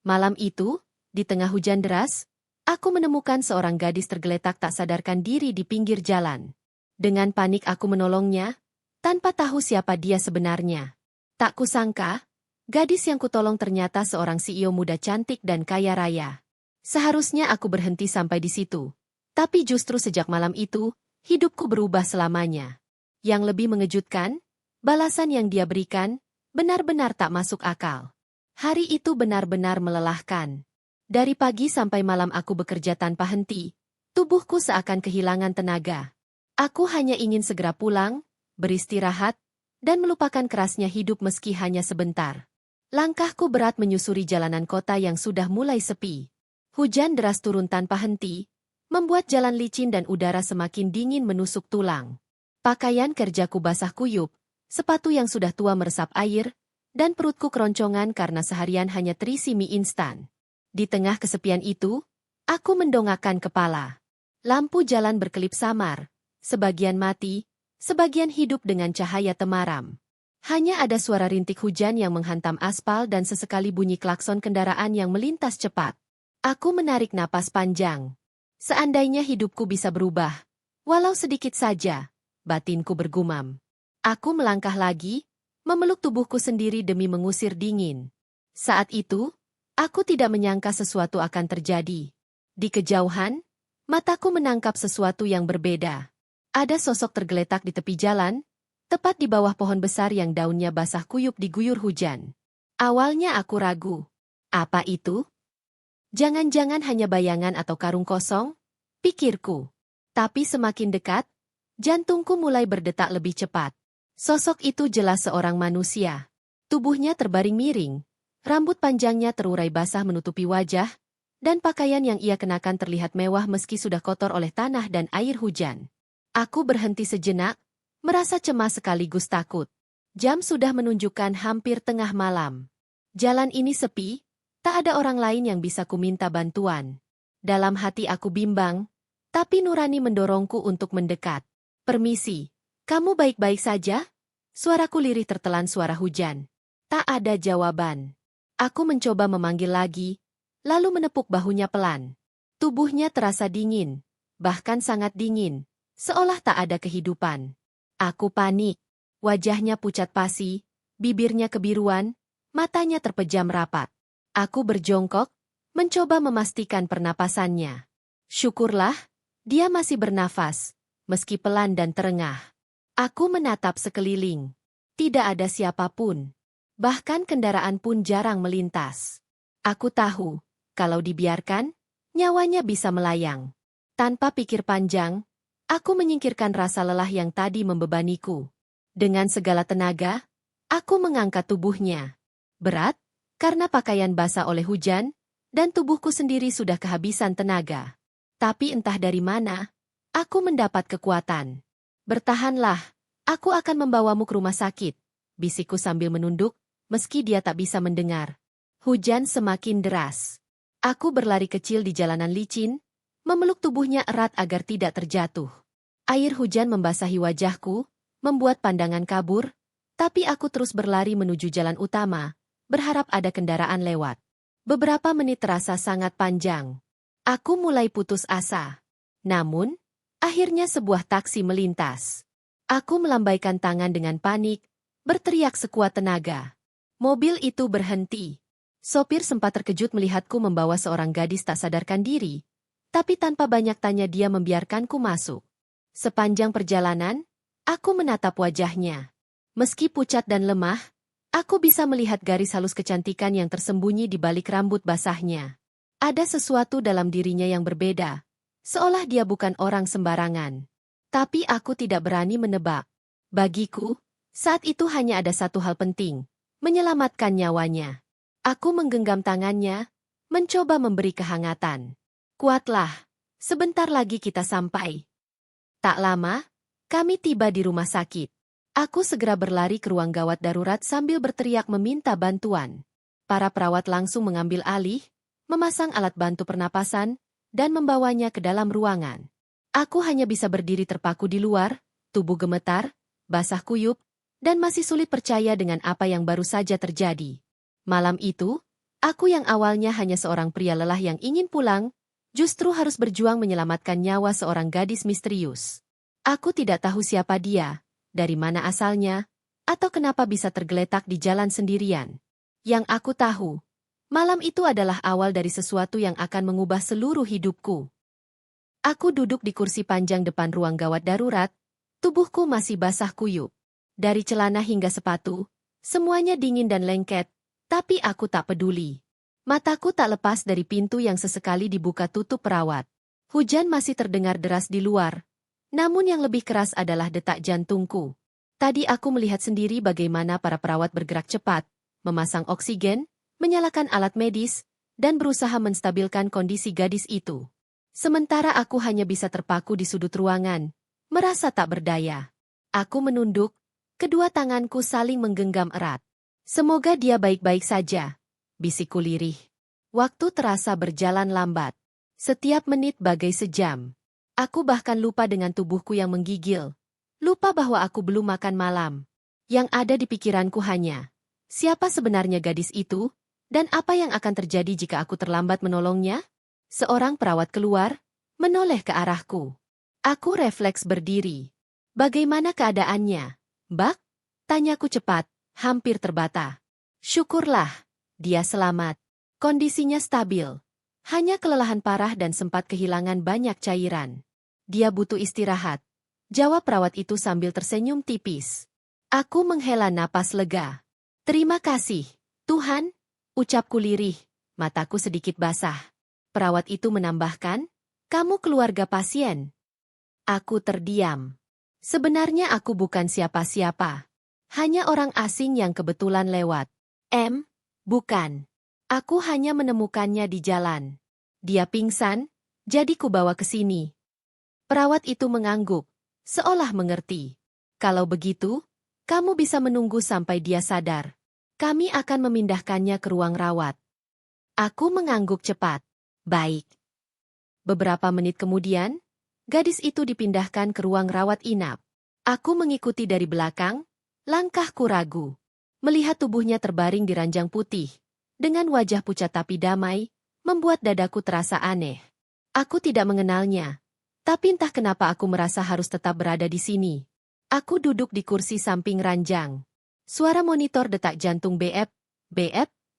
Malam itu, di tengah hujan deras, aku menemukan seorang gadis tergeletak tak sadarkan diri di pinggir jalan. Dengan panik aku menolongnya, tanpa tahu siapa dia sebenarnya. Tak kusangka, gadis yang kutolong ternyata seorang CEO muda cantik dan kaya raya. Seharusnya aku berhenti sampai di situ. Tapi justru sejak malam itu, hidupku berubah selamanya. Yang lebih mengejutkan, balasan yang dia berikan, benar-benar tak masuk akal. Hari itu benar-benar melelahkan. Dari pagi sampai malam aku bekerja tanpa henti. Tubuhku seakan kehilangan tenaga. Aku hanya ingin segera pulang, beristirahat, dan melupakan kerasnya hidup meski hanya sebentar. Langkahku berat menyusuri jalanan kota yang sudah mulai sepi. Hujan deras turun tanpa henti, membuat jalan licin dan udara semakin dingin menusuk tulang. Pakaian kerjaku basah kuyup, sepatu yang sudah tua meresap air, dan perutku keroncongan karena seharian hanya terisi mie instan. Di tengah kesepian itu, aku mendongakkan kepala. Lampu jalan berkelip samar, sebagian mati, sebagian hidup dengan cahaya temaram. Hanya ada suara rintik hujan yang menghantam aspal dan sesekali bunyi klakson kendaraan yang melintas cepat. Aku menarik napas panjang. Seandainya hidupku bisa berubah, walau sedikit saja, batinku bergumam. Aku melangkah lagi, memeluk tubuhku sendiri demi mengusir dingin. Saat itu, aku tidak menyangka sesuatu akan terjadi. Di kejauhan, mataku menangkap sesuatu yang berbeda. Ada sosok tergeletak di tepi jalan, tepat di bawah pohon besar yang daunnya basah kuyup diguyur hujan. Awalnya aku ragu. Apa itu? Jangan-jangan hanya bayangan atau karung kosong? Pikirku. Tapi semakin dekat, jantungku mulai berdetak lebih cepat. Sosok itu jelas seorang manusia. Tubuhnya terbaring miring, rambut panjangnya terurai basah menutupi wajah, dan pakaian yang ia kenakan terlihat mewah meski sudah kotor oleh tanah dan air hujan. Aku berhenti sejenak, merasa cemas sekaligus takut. Jam sudah menunjukkan hampir tengah malam. Jalan ini sepi, tak ada orang lain yang bisa kuminta bantuan. Dalam hati aku bimbang, tapi nurani mendorongku untuk mendekat. Permisi, kamu baik-baik saja? Suaraku lirih tertelan suara hujan. Tak ada jawaban. Aku mencoba memanggil lagi, lalu menepuk bahunya pelan. Tubuhnya terasa dingin, bahkan sangat dingin. Seolah tak ada kehidupan. Aku panik. Wajahnya pucat pasi, bibirnya kebiruan, matanya terpejam rapat. Aku berjongkok, mencoba memastikan pernapasannya. Syukurlah, dia masih bernafas, meski pelan dan terengah. Aku menatap sekeliling. Tidak ada siapapun. Bahkan kendaraan pun jarang melintas. Aku tahu, kalau dibiarkan, nyawanya bisa melayang. Tanpa pikir panjang, aku menyingkirkan rasa lelah yang tadi membebaniku. Dengan segala tenaga, aku mengangkat tubuhnya. Berat, karena pakaian basah oleh hujan, dan tubuhku sendiri sudah kehabisan tenaga. Tapi entah dari mana, aku mendapat kekuatan. Bertahanlah, aku akan membawamu ke rumah sakit, bisikku sambil menunduk, meski dia tak bisa mendengar. Hujan semakin deras. Aku berlari kecil di jalanan licin, memeluk tubuhnya erat agar tidak terjatuh. Air hujan membasahi wajahku, membuat pandangan kabur, tapi aku terus berlari menuju jalan utama, berharap ada kendaraan lewat. Beberapa menit terasa sangat panjang. Aku mulai putus asa. Namun, akhirnya sebuah taksi melintas. Aku melambaikan tangan dengan panik, berteriak sekuat tenaga. Mobil itu berhenti. Sopir sempat terkejut melihatku membawa seorang gadis tak sadarkan diri, tapi tanpa banyak tanya dia membiarkanku masuk. Sepanjang perjalanan, aku menatap wajahnya. Meski pucat dan lemah, aku bisa melihat garis halus kecantikan yang tersembunyi di balik rambut basahnya. Ada sesuatu dalam dirinya yang berbeda, seolah dia bukan orang sembarangan. Tapi aku tidak berani menebak. Bagiku, saat itu hanya ada satu hal penting, menyelamatkan nyawanya. Aku menggenggam tangannya, mencoba memberi kehangatan. Kuatlah, sebentar lagi kita sampai. Tak lama, kami tiba di rumah sakit. Aku segera berlari ke ruang gawat darurat sambil berteriak meminta bantuan. Para perawat langsung mengambil alih, memasang alat bantu pernapasan, dan membawanya ke dalam ruangan. Aku hanya bisa berdiri terpaku di luar, tubuh gemetar, basah kuyup, dan masih sulit percaya dengan apa yang baru saja terjadi. Malam itu, Aku yang awalnya hanya seorang pria lelah yang ingin pulang, justru harus berjuang menyelamatkan nyawa seorang gadis misterius. Aku tidak tahu siapa dia, dari mana asalnya, atau kenapa bisa tergeletak di jalan sendirian. Yang aku tahu, malam itu adalah awal dari sesuatu yang akan mengubah seluruh hidupku. Aku duduk di kursi panjang depan ruang gawat darurat, tubuhku masih basah kuyup. Dari celana hingga sepatu, semuanya dingin dan lengket, tapi aku tak peduli. Mataku tak lepas dari pintu yang sesekali dibuka tutup perawat. Hujan masih terdengar deras di luar, namun yang lebih keras adalah detak jantungku. Tadi aku melihat sendiri bagaimana para perawat bergerak cepat, memasang oksigen, menyalakan alat medis, dan berusaha menstabilkan kondisi gadis itu. Sementara aku hanya bisa terpaku di sudut ruangan, merasa tak berdaya. Aku menunduk, kedua tanganku saling menggenggam erat. Semoga dia baik-baik saja, bisikku lirih. Waktu terasa berjalan lambat. Setiap menit bagai sejam. Aku bahkan lupa dengan tubuhku yang menggigil. Lupa bahwa aku belum makan malam. Yang ada di pikiranku hanya, siapa sebenarnya gadis itu, dan apa yang akan terjadi jika aku terlambat menolongnya? Seorang perawat keluar, menoleh ke arahku. Aku refleks berdiri. Bagaimana keadaannya, Mbak? Tanyaku cepat, hampir terbata. Syukurlah, dia selamat. Kondisinya stabil. Hanya kelelahan parah dan sempat kehilangan banyak cairan. Dia butuh istirahat. Jawab perawat itu sambil tersenyum tipis. Aku menghela napas lega. Terima kasih, Tuhan, ucapku lirih, mataku sedikit basah. Perawat itu menambahkan, kamu keluarga pasien. Aku terdiam. Sebenarnya aku bukan siapa-siapa. Hanya orang asing yang kebetulan lewat. Bukan. Aku hanya menemukannya di jalan. Dia pingsan, jadi kubawa ke sini. Perawat itu mengangguk, seolah mengerti. Kalau begitu, kamu bisa menunggu sampai dia sadar. Kami akan memindahkannya ke ruang rawat. Aku mengangguk cepat. Baik. Beberapa menit kemudian, gadis itu dipindahkan ke ruang rawat inap. Aku mengikuti dari belakang, langkahku ragu. Melihat tubuhnya terbaring di ranjang putih, dengan wajah pucat tapi damai, membuat dadaku terasa aneh. Aku tidak mengenalnya, tapi entah kenapa aku merasa harus tetap berada di sini. Aku duduk di kursi samping ranjang. Suara monitor detak jantung BF,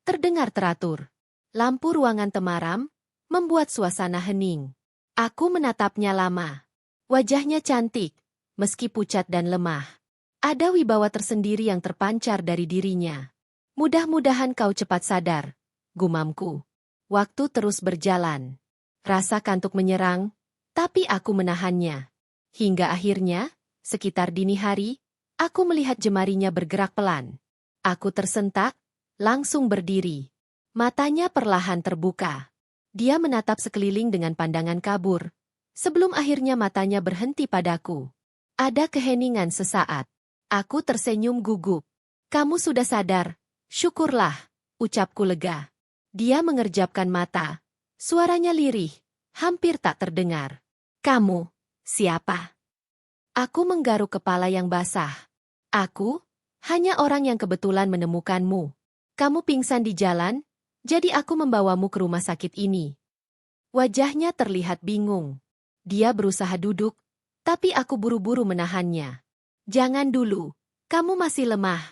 terdengar teratur. Lampu ruangan temaram, membuat suasana hening. Aku menatapnya lama. Wajahnya cantik, meski pucat dan lemah. Ada wibawa tersendiri yang terpancar dari dirinya. Mudah-mudahan kau cepat sadar, gumamku. Waktu terus berjalan. Rasa kantuk menyerang, tapi aku menahannya. Hingga akhirnya, sekitar dini hari, aku melihat jemarinya bergerak pelan. Aku tersentak, langsung berdiri. Matanya perlahan terbuka. Dia menatap sekeliling dengan pandangan kabur. Sebelum akhirnya matanya berhenti padaku. Ada keheningan sesaat. Aku tersenyum gugup. Kamu sudah sadar, syukurlah, ucapku lega. Dia mengerjapkan mata. Suaranya lirih, hampir tak terdengar. Kamu, siapa? Aku menggaruk kepala yang basah. Aku, hanya orang yang kebetulan menemukanmu. Kamu pingsan di jalan, jadi aku membawamu ke rumah sakit ini. Wajahnya terlihat bingung. Dia berusaha duduk, tapi aku buru-buru menahannya. Jangan dulu, kamu masih lemah.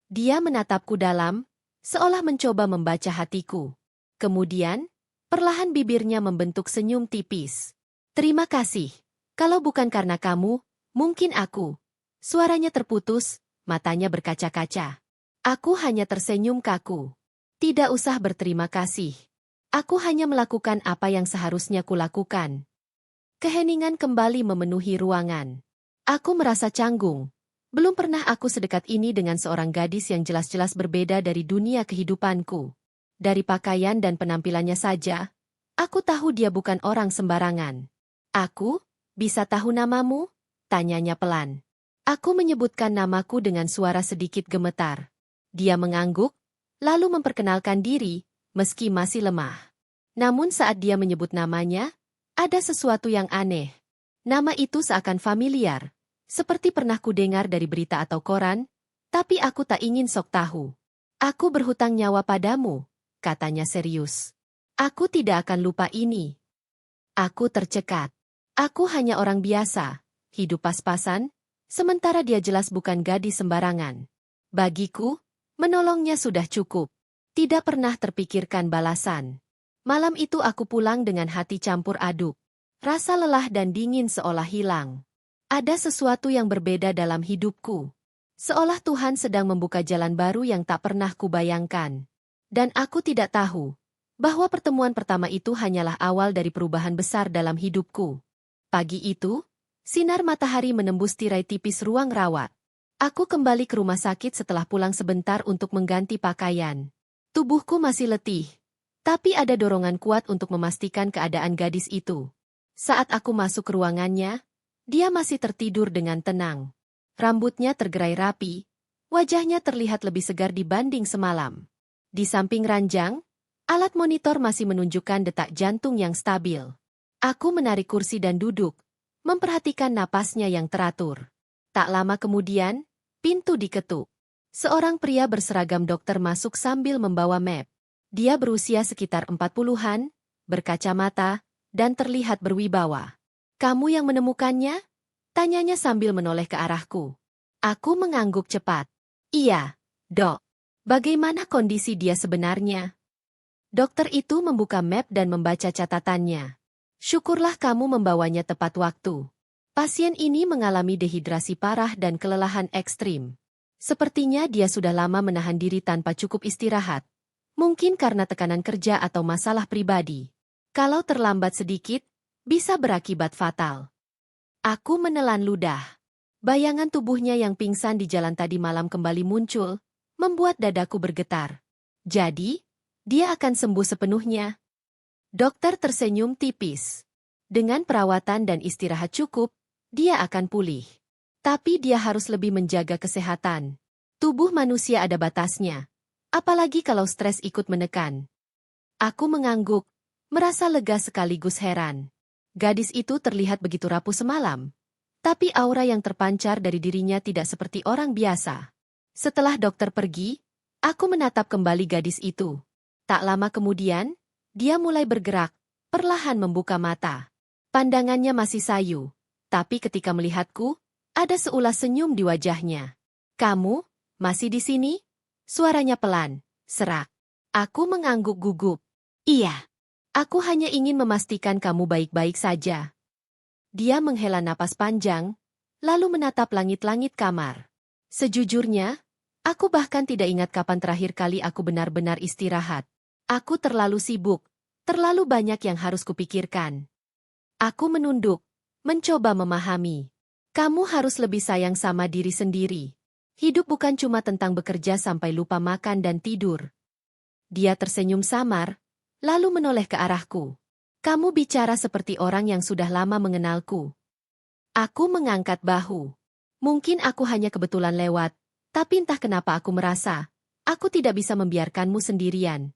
Dia menatapku dalam, seolah mencoba membaca hatiku. Kemudian, perlahan bibirnya membentuk senyum tipis. Terima kasih. Kalau bukan karena kamu, mungkin aku. Suaranya terputus, matanya berkaca-kaca. Aku hanya tersenyum kaku. Tidak usah berterima kasih. Aku hanya melakukan apa yang seharusnya kulakukan. Keheningan kembali memenuhi ruangan. Aku merasa canggung. Belum pernah aku sedekat ini dengan seorang gadis yang jelas-jelas berbeda dari dunia kehidupanku. Dari pakaian dan penampilannya saja, aku tahu dia bukan orang sembarangan. Aku, bisa tahu namamu? Tanyanya pelan. Aku menyebutkan namaku dengan suara sedikit gemetar. Dia mengangguk, lalu memperkenalkan diri, meski masih lemah. Namun saat dia menyebut namanya, ada sesuatu yang aneh. Nama itu seakan familiar. Seperti pernah kudengar dari berita atau koran, tapi aku tak ingin sok tahu. Aku berhutang nyawa padamu, katanya serius. Aku tidak akan lupa ini. Aku tercekat. Aku hanya orang biasa, hidup pas-pasan, sementara dia jelas bukan gadis sembarangan. Bagiku, menolongnya sudah cukup. Tidak pernah terpikirkan balasan. Malam itu aku pulang dengan hati campur aduk. Rasa lelah dan dingin seolah hilang. Ada sesuatu yang berbeda dalam hidupku. Seolah Tuhan sedang membuka jalan baru yang tak pernah kubayangkan. Dan aku tidak tahu bahwa pertemuan pertama itu hanyalah awal dari perubahan besar dalam hidupku. Pagi itu, sinar matahari menembus tirai tipis ruang rawat. Aku kembali ke rumah sakit setelah pulang sebentar untuk mengganti pakaian. Tubuhku masih letih, tapi ada dorongan kuat untuk memastikan keadaan gadis itu. Saat aku masuk ke ruangannya, dia masih tertidur dengan tenang. Rambutnya tergerai rapi, wajahnya terlihat lebih segar dibanding semalam. Di samping ranjang, alat monitor masih menunjukkan detak jantung yang stabil. Aku menarik kursi dan duduk, memperhatikan napasnya yang teratur. Tak lama kemudian, pintu diketuk. Seorang pria berseragam dokter masuk sambil membawa map. Dia berusia sekitar 40-an, berkacamata, dan terlihat berwibawa. "Kamu yang menemukannya?" tanyanya sambil menoleh ke arahku. Aku mengangguk cepat. "Iya, Dok. Bagaimana kondisi dia sebenarnya?" Dokter itu membuka map dan membaca catatannya. "Syukurlah kamu membawanya tepat waktu. Pasien ini mengalami dehidrasi parah dan kelelahan ekstrim. Sepertinya dia sudah lama menahan diri tanpa cukup istirahat. Mungkin karena tekanan kerja atau masalah pribadi. Kalau terlambat sedikit, bisa berakibat fatal." Aku menelan ludah. Bayangan tubuhnya yang pingsan di jalan tadi malam kembali muncul, membuat dadaku bergetar. Jadi, dia akan sembuh sepenuhnya. Dokter tersenyum tipis. Dengan perawatan dan istirahat cukup, dia akan pulih. Tapi dia harus lebih menjaga kesehatan. Tubuh manusia ada batasnya. Apalagi kalau stres ikut menekan. Aku mengangguk, merasa lega sekaligus heran. Gadis itu terlihat begitu rapuh semalam. Tapi aura yang terpancar dari dirinya tidak seperti orang biasa. Setelah dokter pergi, aku menatap kembali gadis itu. Tak lama kemudian, dia mulai bergerak, perlahan membuka mata. Pandangannya masih sayu, tapi ketika melihatku, ada seulas senyum di wajahnya. "Kamu, masih di sini?" Suaranya pelan, serak. Aku mengangguk gugup. "Iya. Aku hanya ingin memastikan kamu baik-baik saja." Dia menghela napas panjang, lalu menatap langit-langit kamar. Sejujurnya, aku bahkan tidak ingat kapan terakhir kali aku benar-benar istirahat. Aku terlalu sibuk, terlalu banyak yang harus kupikirkan. Aku menunduk, mencoba memahami. Kamu harus lebih sayang sama diri sendiri. Hidup bukan cuma tentang bekerja sampai lupa makan dan tidur. Dia tersenyum samar, lalu menoleh ke arahku. "Kamu bicara seperti orang yang sudah lama mengenalku." Aku mengangkat bahu. Mungkin aku hanya kebetulan lewat, tapi entah kenapa aku merasa, aku tidak bisa membiarkanmu sendirian.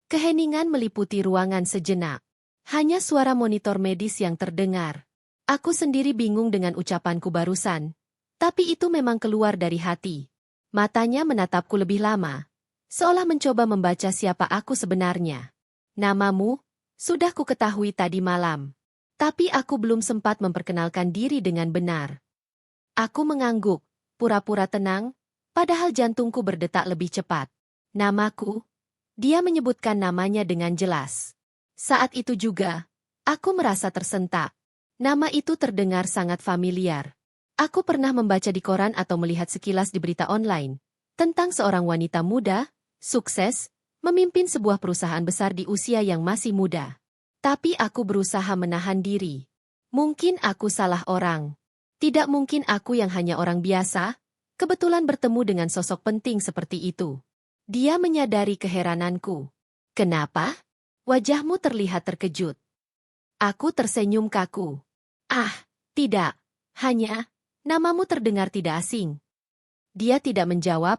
Keheningan meliputi ruangan sejenak. Hanya suara monitor medis yang terdengar. Aku sendiri bingung dengan ucapanku barusan, tapi itu memang keluar dari hati. Matanya menatapku lebih lama, seolah mencoba membaca siapa aku sebenarnya. "Namamu sudah ku ketahui tadi malam, tapi aku belum sempat memperkenalkan diri dengan benar." Aku mengangguk, pura-pura tenang, padahal jantungku berdetak lebih cepat. "Namaku." Dia menyebutkan namanya dengan jelas. Saat itu juga, aku merasa tersentak. Nama itu terdengar sangat familiar. Aku pernah membaca di koran atau melihat sekilas di berita online tentang seorang wanita muda, sukses, memimpin sebuah perusahaan besar di usia yang masih muda. Tapi aku berusaha menahan diri. Mungkin aku salah orang. Tidak mungkin aku yang hanya orang biasa, kebetulan bertemu dengan sosok penting seperti itu. Dia menyadari keherananku. "Kenapa? Wajahmu terlihat terkejut." Aku tersenyum kaku. "Ah, tidak. Hanya, namamu terdengar tidak asing." Dia tidak menjawab,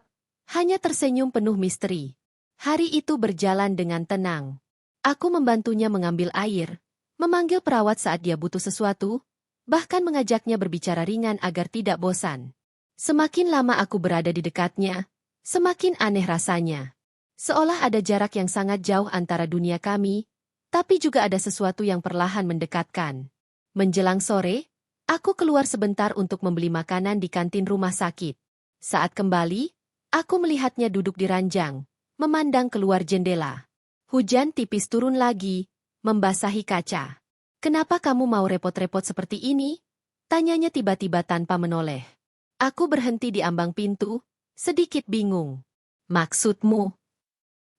hanya tersenyum penuh misteri. Hari itu berjalan dengan tenang. Aku membantunya mengambil air, memanggil perawat saat dia butuh sesuatu, bahkan mengajaknya berbicara ringan agar tidak bosan. Semakin lama aku berada di dekatnya, semakin aneh rasanya. Seolah ada jarak yang sangat jauh antara dunia kami, tapi juga ada sesuatu yang perlahan mendekatkan. Menjelang sore, aku keluar sebentar untuk membeli makanan di kantin rumah sakit. Saat kembali, aku melihatnya duduk di ranjang, memandang keluar jendela. Hujan tipis turun lagi, membasahi kaca. "Kenapa kamu mau repot-repot seperti ini?" tanyanya tiba-tiba tanpa menoleh. Aku berhenti di ambang pintu, sedikit bingung. "Maksudmu?"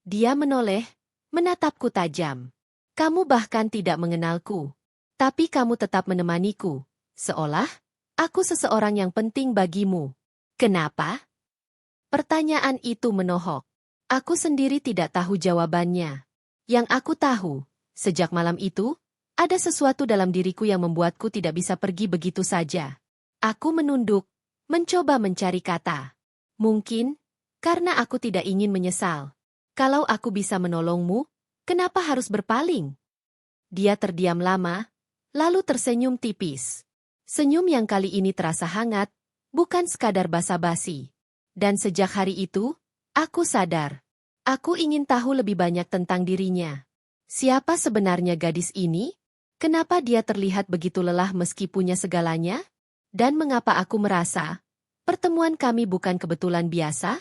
Dia menoleh, menatapku tajam. "Kamu bahkan tidak mengenalku. Tapi kamu tetap menemaniku, seolah aku seseorang yang penting bagimu. Kenapa?" Pertanyaan itu menohok. Aku sendiri tidak tahu jawabannya. Yang aku tahu, sejak malam itu, ada sesuatu dalam diriku yang membuatku tidak bisa pergi begitu saja. Aku menunduk, mencoba mencari kata. Mungkin, karena aku tidak ingin menyesal. Kalau aku bisa menolongmu, kenapa harus berpaling? Dia terdiam lama, lalu tersenyum tipis. Senyum yang kali ini terasa hangat, bukan sekadar basa-basi. Dan sejak hari itu, aku sadar. Aku ingin tahu lebih banyak tentang dirinya. Siapa sebenarnya gadis ini? Kenapa dia terlihat begitu lelah meski punya segalanya? Dan mengapa aku merasa pertemuan kami bukan kebetulan biasa?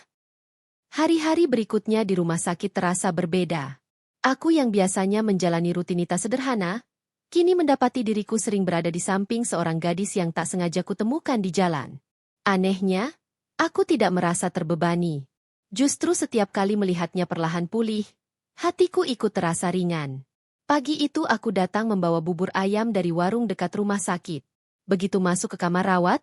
Hari-hari berikutnya di rumah sakit terasa berbeda. Aku yang biasanya menjalani rutinitas sederhana, kini mendapati diriku sering berada di samping seorang gadis yang tak sengaja kutemukan di jalan. Anehnya, aku tidak merasa terbebani. Justru setiap kali melihatnya perlahan pulih, hatiku ikut terasa ringan. Pagi itu aku datang membawa bubur ayam dari warung dekat rumah sakit. Begitu masuk ke kamar rawat,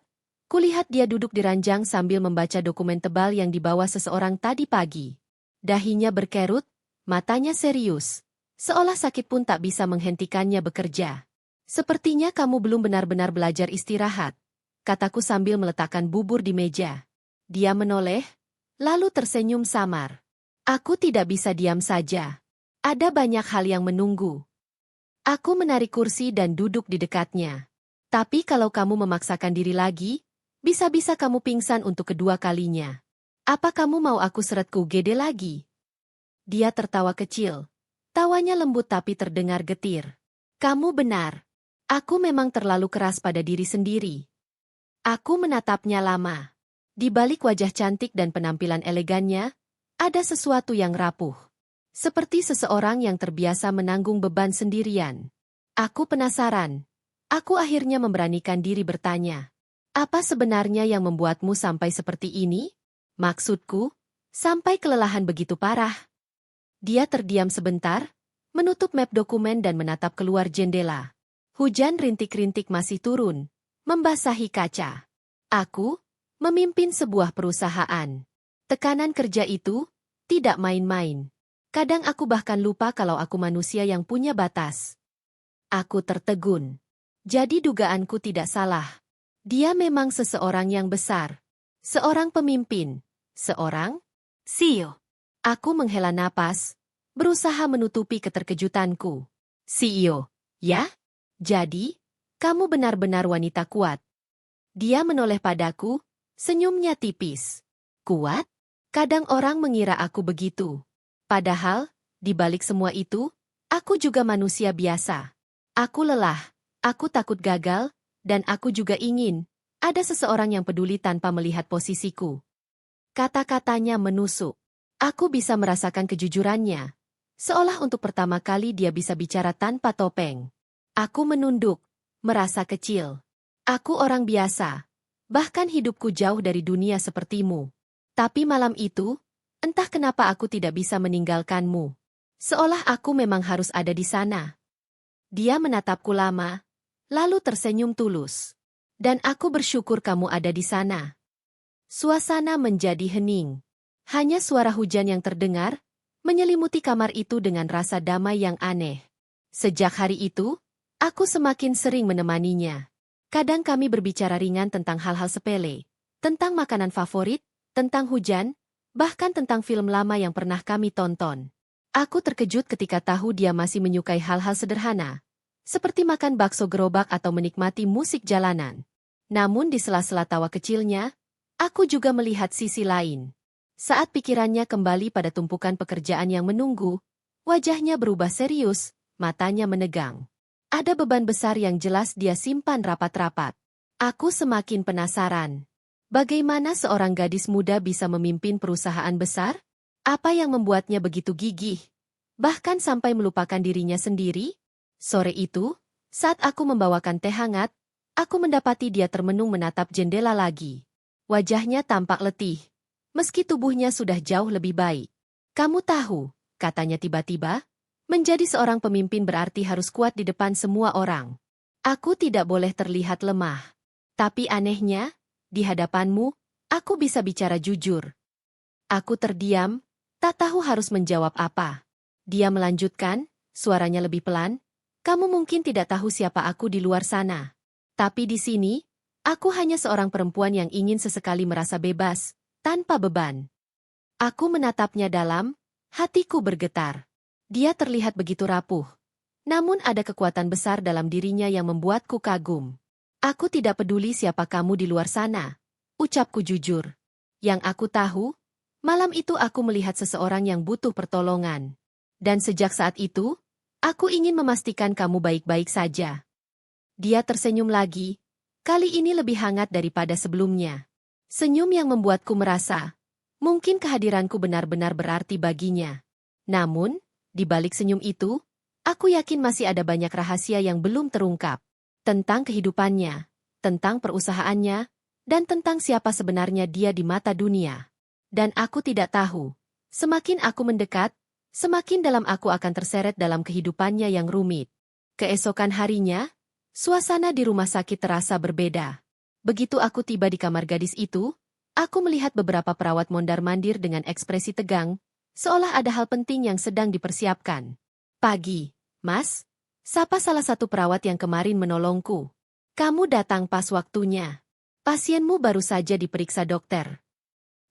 kulihat dia duduk di ranjang sambil membaca dokumen tebal yang dibawa seseorang tadi pagi. Dahinya berkerut, matanya serius. Seolah sakit pun tak bisa menghentikannya bekerja. "Sepertinya kamu belum benar-benar belajar istirahat," kataku sambil meletakkan bubur di meja. Dia menoleh, lalu tersenyum samar. Aku tidak bisa diam saja. Ada banyak hal yang menunggu. Aku menarik kursi dan duduk di dekatnya. "Tapi kalau kamu memaksakan diri lagi, bisa-bisa kamu pingsan untuk kedua kalinya. Apa kamu mau aku seret ke UGD lagi?" Dia tertawa kecil. Tawanya lembut tapi terdengar getir. "Kamu benar. Aku memang terlalu keras pada diri sendiri." Aku menatapnya lama. Di balik wajah cantik dan penampilan elegannya, ada sesuatu yang rapuh. Seperti seseorang yang terbiasa menanggung beban sendirian. Aku penasaran. Aku akhirnya memberanikan diri bertanya. "Apa sebenarnya yang membuatmu sampai seperti ini? Maksudku, sampai kelelahan begitu parah?" Dia terdiam sebentar, menutup map dokumen dan menatap keluar jendela. Hujan rintik-rintik masih turun, membasahi kaca. Aku memimpin sebuah perusahaan. Tekanan kerja itu tidak main-main. Kadang aku bahkan lupa kalau aku manusia yang punya batas. Aku tertegun. Jadi dugaanku tidak salah. Dia memang seseorang yang besar. Seorang pemimpin. Seorang CEO. Aku menghela napas, berusaha menutupi keterkejutanku. "CEO, ya? Jadi, kamu benar-benar wanita kuat." Dia menoleh padaku, senyumnya tipis. "Kuat? Kadang orang mengira aku begitu. Padahal, di balik semua itu, aku juga manusia biasa. Aku lelah, aku takut gagal, dan aku juga ingin ada seseorang yang peduli tanpa melihat posisiku." Kata-katanya menusuk. Aku bisa merasakan kejujurannya. Seolah untuk pertama kali dia bisa bicara tanpa topeng. Aku menunduk, merasa kecil. Aku orang biasa. Bahkan hidupku jauh dari dunia sepertimu. Tapi malam itu, entah kenapa aku tidak bisa meninggalkanmu. Seolah aku memang harus ada di sana. Dia menatapku lama, lalu tersenyum tulus. "Dan aku bersyukur kamu ada di sana." Suasana menjadi hening. Hanya suara hujan yang terdengar, menyelimuti kamar itu dengan rasa damai yang aneh. Sejak hari itu, aku semakin sering menemaninya. Kadang kami berbicara ringan tentang hal-hal sepele, tentang makanan favorit, tentang hujan, bahkan tentang film lama yang pernah kami tonton. Aku terkejut ketika tahu dia masih menyukai hal-hal sederhana, seperti makan bakso gerobak atau menikmati musik jalanan. Namun di sela-sela tawa kecilnya, aku juga melihat sisi lain. Saat pikirannya kembali pada tumpukan pekerjaan yang menunggu, wajahnya berubah serius, matanya menegang. Ada beban besar yang jelas dia simpan rapat-rapat. Aku semakin penasaran. Bagaimana seorang gadis muda bisa memimpin perusahaan besar? Apa yang membuatnya begitu gigih? Bahkan sampai melupakan dirinya sendiri? Sore itu, saat aku membawakan teh hangat, aku mendapati dia termenung menatap jendela lagi. Wajahnya tampak letih, meski tubuhnya sudah jauh lebih baik. Kamu tahu, katanya tiba-tiba, menjadi seorang pemimpin berarti harus kuat di depan semua orang. Aku tidak boleh terlihat lemah. Tapi anehnya, di hadapanmu, aku bisa bicara jujur. Aku terdiam, tak tahu harus menjawab apa. Dia melanjutkan, suaranya lebih pelan, kamu mungkin tidak tahu siapa aku di luar sana. Tapi di sini, aku hanya seorang perempuan yang ingin sesekali merasa bebas, tanpa beban. Aku menatapnya dalam, hatiku bergetar. Dia terlihat begitu rapuh. Namun ada kekuatan besar dalam dirinya yang membuatku kagum. Aku tidak peduli siapa kamu di luar sana, ucapku jujur. Yang aku tahu, malam itu aku melihat seseorang yang butuh pertolongan. Dan sejak saat itu, aku ingin memastikan kamu baik-baik saja. Dia tersenyum lagi, kali ini lebih hangat daripada sebelumnya. Senyum yang membuatku merasa, mungkin kehadiranku benar-benar berarti baginya. Namun, di balik senyum itu, aku yakin masih ada banyak rahasia yang belum terungkap. Tentang kehidupannya, tentang perusahaannya, dan tentang siapa sebenarnya dia di mata dunia. Dan aku tidak tahu, semakin aku mendekat, semakin dalam aku akan terseret dalam kehidupannya yang rumit. Keesokan harinya, suasana di rumah sakit terasa berbeda. Begitu aku tiba di kamar gadis itu, aku melihat beberapa perawat mondar-mandir dengan ekspresi tegang, seolah ada hal penting yang sedang dipersiapkan. Pagi, Mas, sapa salah satu perawat yang kemarin menolongku. Kamu datang pas waktunya. Pasienmu baru saja diperiksa dokter.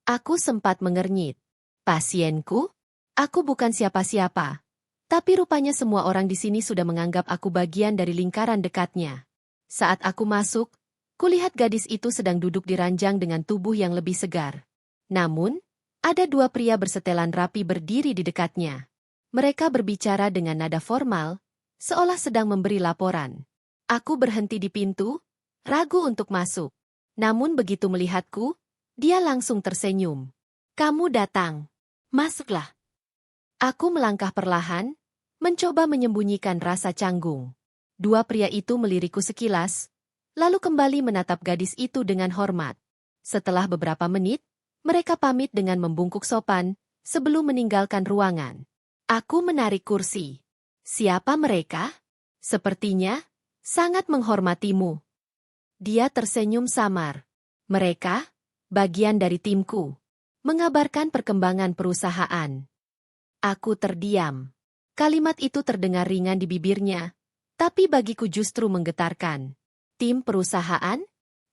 Aku sempat mengernyit. Pasienku? Aku bukan siapa-siapa. Tapi rupanya semua orang di sini sudah menganggap aku bagian dari lingkaran dekatnya. Saat aku masuk, kulihat gadis itu sedang duduk di ranjang dengan tubuh yang lebih segar. Namun, ada dua pria bersetelan rapi berdiri di dekatnya. Mereka berbicara dengan nada formal, seolah sedang memberi laporan. Aku berhenti di pintu, ragu untuk masuk. Namun begitu melihatku, dia langsung tersenyum. Kamu datang. Masuklah. Aku melangkah perlahan, mencoba menyembunyikan rasa canggung. Dua pria itu melirikku sekilas, lalu kembali menatap gadis itu dengan hormat. Setelah beberapa menit, mereka pamit dengan membungkuk sopan, sebelum meninggalkan ruangan. Aku menarik kursi. Siapa mereka? Sepertinya, sangat menghormatimu. Dia tersenyum samar. Mereka, bagian dari timku. Mengabarkan perkembangan perusahaan. Aku terdiam. Kalimat itu terdengar ringan di bibirnya, tapi bagiku justru menggetarkan. Tim perusahaan?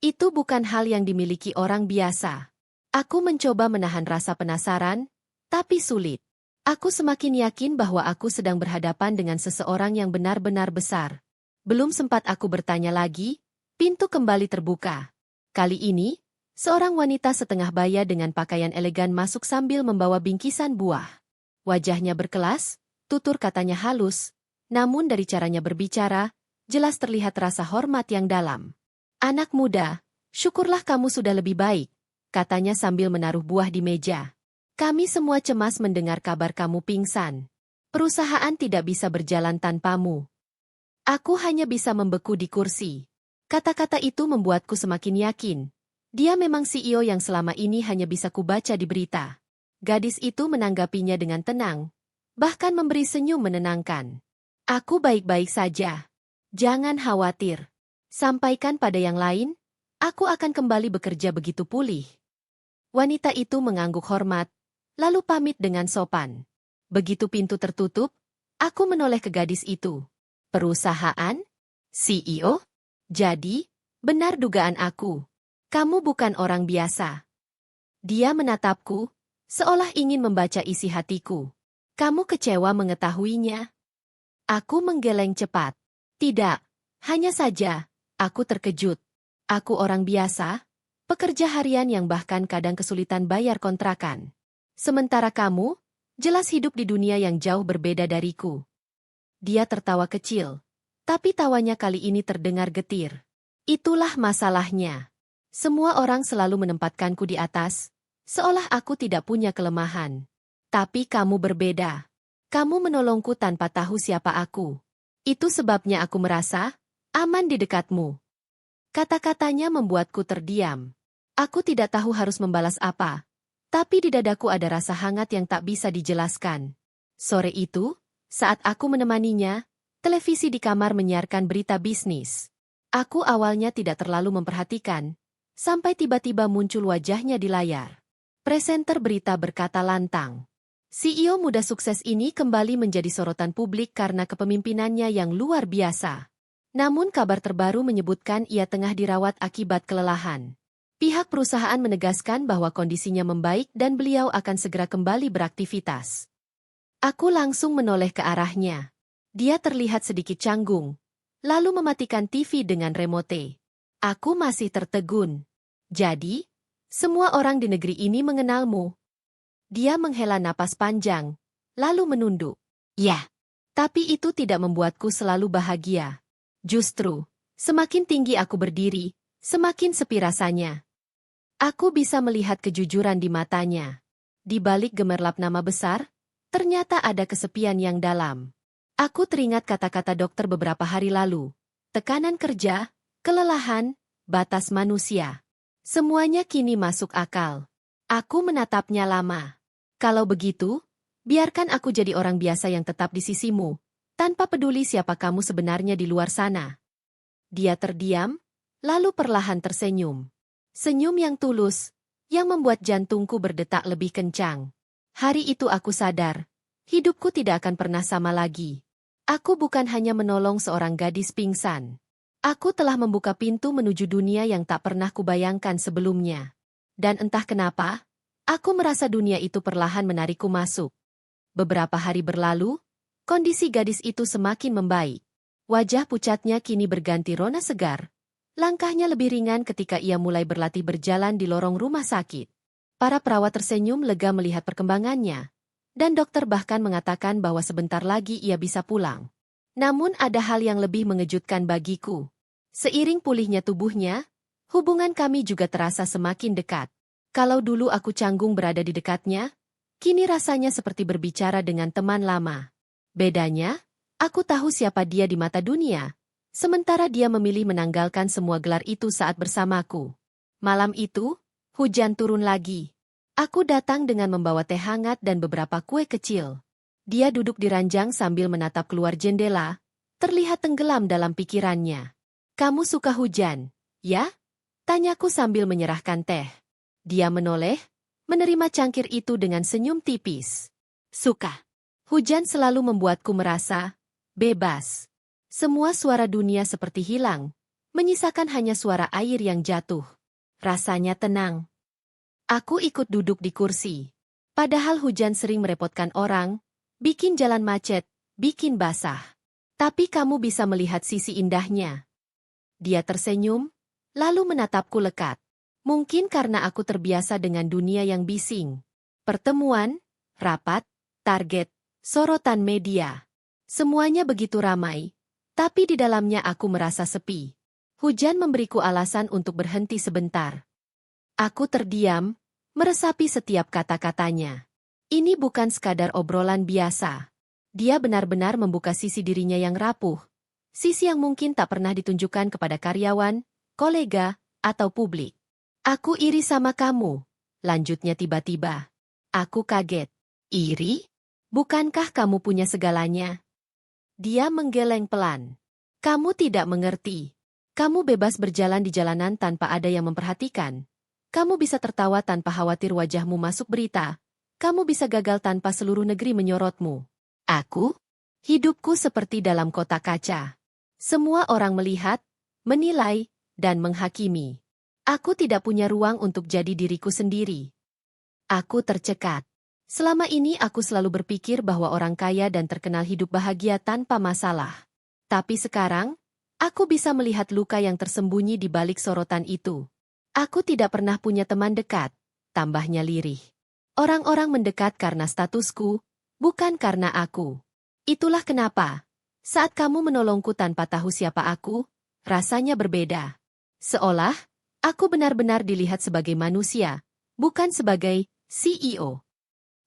Itu bukan hal yang dimiliki orang biasa. Aku mencoba menahan rasa penasaran, tapi sulit. Aku semakin yakin bahwa aku sedang berhadapan dengan seseorang yang benar-benar besar. Belum sempat aku bertanya lagi, pintu kembali terbuka. Kali ini, seorang wanita setengah baya dengan pakaian elegan masuk sambil membawa bingkisan buah. Wajahnya berkelas, tutur katanya halus, namun dari caranya berbicara, jelas terlihat rasa hormat yang dalam. Anak muda, syukurlah kamu sudah lebih baik, katanya sambil menaruh buah di meja. Kami semua cemas mendengar kabar kamu pingsan. Perusahaan tidak bisa berjalan tanpamu. Aku hanya bisa membeku di kursi. Kata-kata itu membuatku semakin yakin. Dia memang CEO yang selama ini hanya bisa kubaca di berita. Gadis itu menanggapinya dengan tenang, bahkan memberi senyum menenangkan. Aku baik-baik saja. Jangan khawatir. Sampaikan pada yang lain, aku akan kembali bekerja begitu pulih. Wanita itu mengangguk hormat, lalu pamit dengan sopan. Begitu pintu tertutup, aku menoleh ke gadis itu. Perusahaan? CEO? Jadi, benar dugaan aku. Kamu bukan orang biasa. Dia menatapku, seolah ingin membaca isi hatiku. Kamu kecewa mengetahuinya? Aku menggeleng cepat. Tidak, hanya saja, aku terkejut. Aku orang biasa, pekerja harian yang bahkan kadang kesulitan bayar kontrakan. Sementara kamu, jelas hidup di dunia yang jauh berbeda dariku. Dia tertawa kecil, tapi tawanya kali ini terdengar getir. Itulah masalahnya. Semua orang selalu menempatkanku di atas, seolah aku tidak punya kelemahan. Tapi kamu berbeda. Kamu menolongku tanpa tahu siapa aku. Itu sebabnya aku merasa aman di dekatmu. Kata-katanya membuatku terdiam. Aku tidak tahu harus membalas apa, tapi di dadaku ada rasa hangat yang tak bisa dijelaskan. Sore itu, saat aku menemaninya, televisi di kamar menyiarkan berita bisnis. Aku awalnya tidak terlalu memperhatikan, sampai tiba-tiba muncul wajahnya di layar. Presenter berita berkata lantang. CEO muda sukses ini kembali menjadi sorotan publik karena kepemimpinannya yang luar biasa. Namun kabar terbaru menyebutkan ia tengah dirawat akibat kelelahan. Pihak perusahaan menegaskan bahwa kondisinya membaik dan beliau akan segera kembali beraktivitas. Aku langsung menoleh ke arahnya. Dia terlihat sedikit canggung, lalu mematikan TV dengan remote. Aku masih tertegun. Jadi, semua orang di negeri ini mengenalmu. Dia menghela napas panjang, lalu menunduk. Ya, tapi itu tidak membuatku selalu bahagia. Justru, semakin tinggi aku berdiri, semakin sepi rasanya. Aku bisa melihat kejujuran di matanya. Di balik gemerlap nama besar, ternyata ada kesepian yang dalam. Aku teringat kata-kata dokter beberapa hari lalu. Tekanan kerja, kelelahan, batas manusia. Semuanya kini masuk akal. Aku menatapnya lama. Kalau begitu, biarkan aku jadi orang biasa yang tetap di sisimu, tanpa peduli siapa kamu sebenarnya di luar sana. Dia terdiam, lalu perlahan tersenyum. Senyum yang tulus, yang membuat jantungku berdetak lebih kencang. Hari itu aku sadar, hidupku tidak akan pernah sama lagi. Aku bukan hanya menolong seorang gadis pingsan. Aku telah membuka pintu menuju dunia yang tak pernah kubayangkan sebelumnya. Dan entah kenapa, aku merasa dunia itu perlahan menarikku masuk. Beberapa hari berlalu, kondisi gadis itu semakin membaik. Wajah pucatnya kini berganti rona segar. Langkahnya lebih ringan ketika ia mulai berlatih berjalan di lorong rumah sakit. Para perawat tersenyum lega melihat perkembangannya. Dan dokter bahkan mengatakan bahwa sebentar lagi ia bisa pulang. Namun ada hal yang lebih mengejutkan bagiku. Seiring pulihnya tubuhnya, hubungan kami juga terasa semakin dekat. Kalau dulu aku canggung berada di dekatnya, kini rasanya seperti berbicara dengan teman lama. Bedanya, aku tahu siapa dia di mata dunia, sementara dia memilih menanggalkan semua gelar itu saat bersamaku. Malam itu, hujan turun lagi. Aku datang dengan membawa teh hangat dan beberapa kue kecil. Dia duduk di ranjang sambil menatap keluar jendela, terlihat tenggelam dalam pikirannya. Kamu suka hujan, ya? Tanyaku sambil menyerahkan teh. Dia menoleh, menerima cangkir itu dengan senyum tipis. Suka. Hujan selalu membuatku merasa bebas. Semua suara dunia seperti hilang, menyisakan hanya suara air yang jatuh. Rasanya tenang. Aku ikut duduk di kursi. Padahal hujan sering merepotkan orang, bikin jalan macet, bikin basah. Tapi kamu bisa melihat sisi indahnya. Dia tersenyum, lalu menatapku lekat. Mungkin karena aku terbiasa dengan dunia yang bising. Pertemuan, rapat, target, sorotan media. Semuanya begitu ramai, tapi di dalamnya aku merasa sepi. Hujan memberiku alasan untuk berhenti sebentar. Aku terdiam, meresapi setiap kata-katanya. Ini bukan sekadar obrolan biasa. Dia benar-benar membuka sisi dirinya yang rapuh, sisi yang mungkin tak pernah ditunjukkan kepada karyawan, kolega, atau publik. Aku iri sama kamu, lanjutnya tiba-tiba. Aku kaget. Iri? Bukankah kamu punya segalanya? Dia menggeleng pelan. Kamu tidak mengerti. Kamu bebas berjalan di jalanan tanpa ada yang memperhatikan. Kamu bisa tertawa tanpa khawatir wajahmu masuk berita. Kamu bisa gagal tanpa seluruh negeri menyorotmu. Aku? Hidupku seperti dalam kotak kaca. Semua orang melihat, menilai, dan menghakimi. Aku tidak punya ruang untuk jadi diriku sendiri. Aku tercekat. Selama ini aku selalu berpikir bahwa orang kaya dan terkenal hidup bahagia tanpa masalah. Tapi sekarang, aku bisa melihat luka yang tersembunyi di balik sorotan itu. Aku tidak pernah punya teman dekat, tambahnya lirih. Orang-orang mendekat karena statusku, bukan karena aku. Itulah kenapa, saat kamu menolongku tanpa tahu siapa aku, rasanya berbeda. Seolah, aku benar-benar dilihat sebagai manusia, bukan sebagai CEO.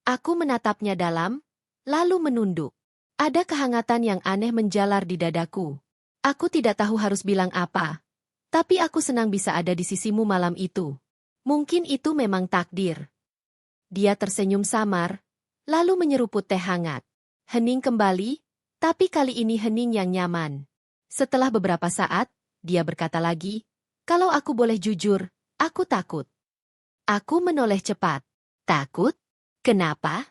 Aku menatapnya dalam, lalu menunduk. Ada kehangatan yang aneh menjalar di dadaku. Aku tidak tahu harus bilang apa, tapi aku senang bisa ada di sisimu malam itu. Mungkin itu memang takdir. Dia tersenyum samar, lalu menyeruput teh hangat. Hening kembali, tapi kali ini hening yang nyaman. Setelah beberapa saat, dia berkata lagi, "Kalau aku boleh jujur, aku takut." Aku menoleh cepat. Takut? Kenapa?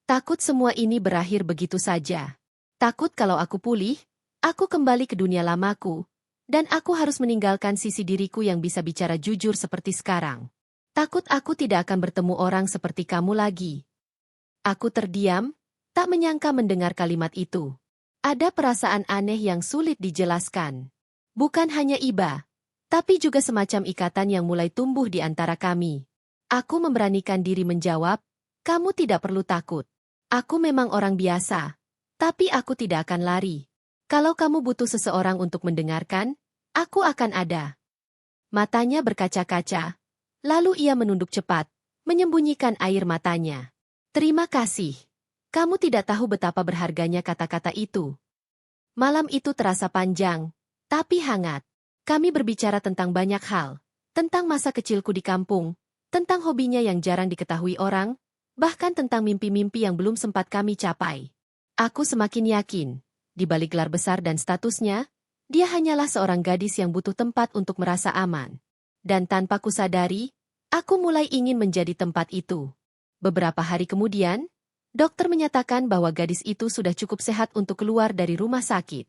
Takut semua ini berakhir begitu saja. Takut kalau aku pulih, aku kembali ke dunia lamaku, dan aku harus meninggalkan sisi diriku yang bisa bicara jujur seperti sekarang. Takut aku tidak akan bertemu orang seperti kamu lagi. Aku terdiam, tak menyangka mendengar kalimat itu. Ada perasaan aneh yang sulit dijelaskan. Bukan hanya iba, tapi juga semacam ikatan yang mulai tumbuh di antara kami. Aku memberanikan diri menjawab, "Kamu tidak perlu takut. Aku memang orang biasa, tapi aku tidak akan lari. Kalau kamu butuh seseorang untuk mendengarkan, aku akan ada." Matanya berkaca-kaca, lalu ia menunduk cepat, menyembunyikan air matanya. "Terima kasih. Kamu tidak tahu betapa berharganya kata-kata itu." Malam itu terasa panjang, tapi hangat. Kami berbicara tentang banyak hal, tentang masa kecilku di kampung, tentang hobinya yang jarang diketahui orang, bahkan tentang mimpi-mimpi yang belum sempat kami capai. Aku semakin yakin, di balik gelar besar dan statusnya, dia hanyalah seorang gadis yang butuh tempat untuk merasa aman. Dan tanpa kusadari, aku mulai ingin menjadi tempat itu. Beberapa hari kemudian, dokter menyatakan bahwa gadis itu sudah cukup sehat untuk keluar dari rumah sakit.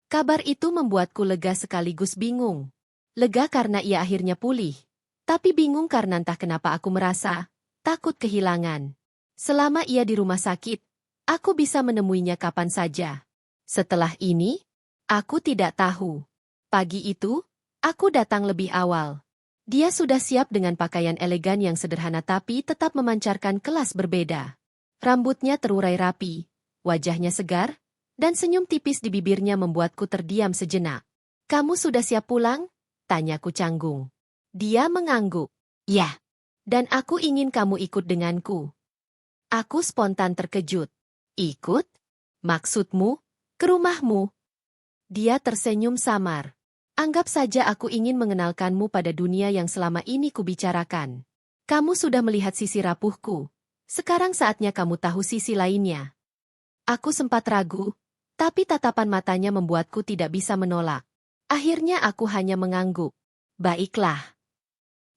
Kabar itu membuatku lega sekaligus bingung. Lega karena ia akhirnya pulih, tapi bingung karena entah kenapa aku merasa takut kehilangan. Selama ia di rumah sakit, aku bisa menemuinya kapan saja. Setelah ini, aku tidak tahu. Pagi itu, aku datang lebih awal. Dia sudah siap dengan pakaian elegan yang sederhana tapi tetap memancarkan kelas berbeda. Rambutnya terurai rapi, wajahnya segar, dan senyum tipis di bibirnya membuatku terdiam sejenak. "Kamu sudah siap pulang?" tanyaku canggung. Dia mengangguk. "Ya, dan aku ingin kamu ikut denganku." Aku spontan terkejut. "Ikut? Maksudmu, ke rumahmu?" Dia tersenyum samar. "Anggap saja aku ingin mengenalkanmu pada dunia yang selama ini kubicarakan. Kamu sudah melihat sisi rapuhku. Sekarang saatnya kamu tahu sisi lainnya." Aku sempat ragu, tapi tatapan matanya membuatku tidak bisa menolak. Akhirnya aku hanya mengangguk. "Baiklah."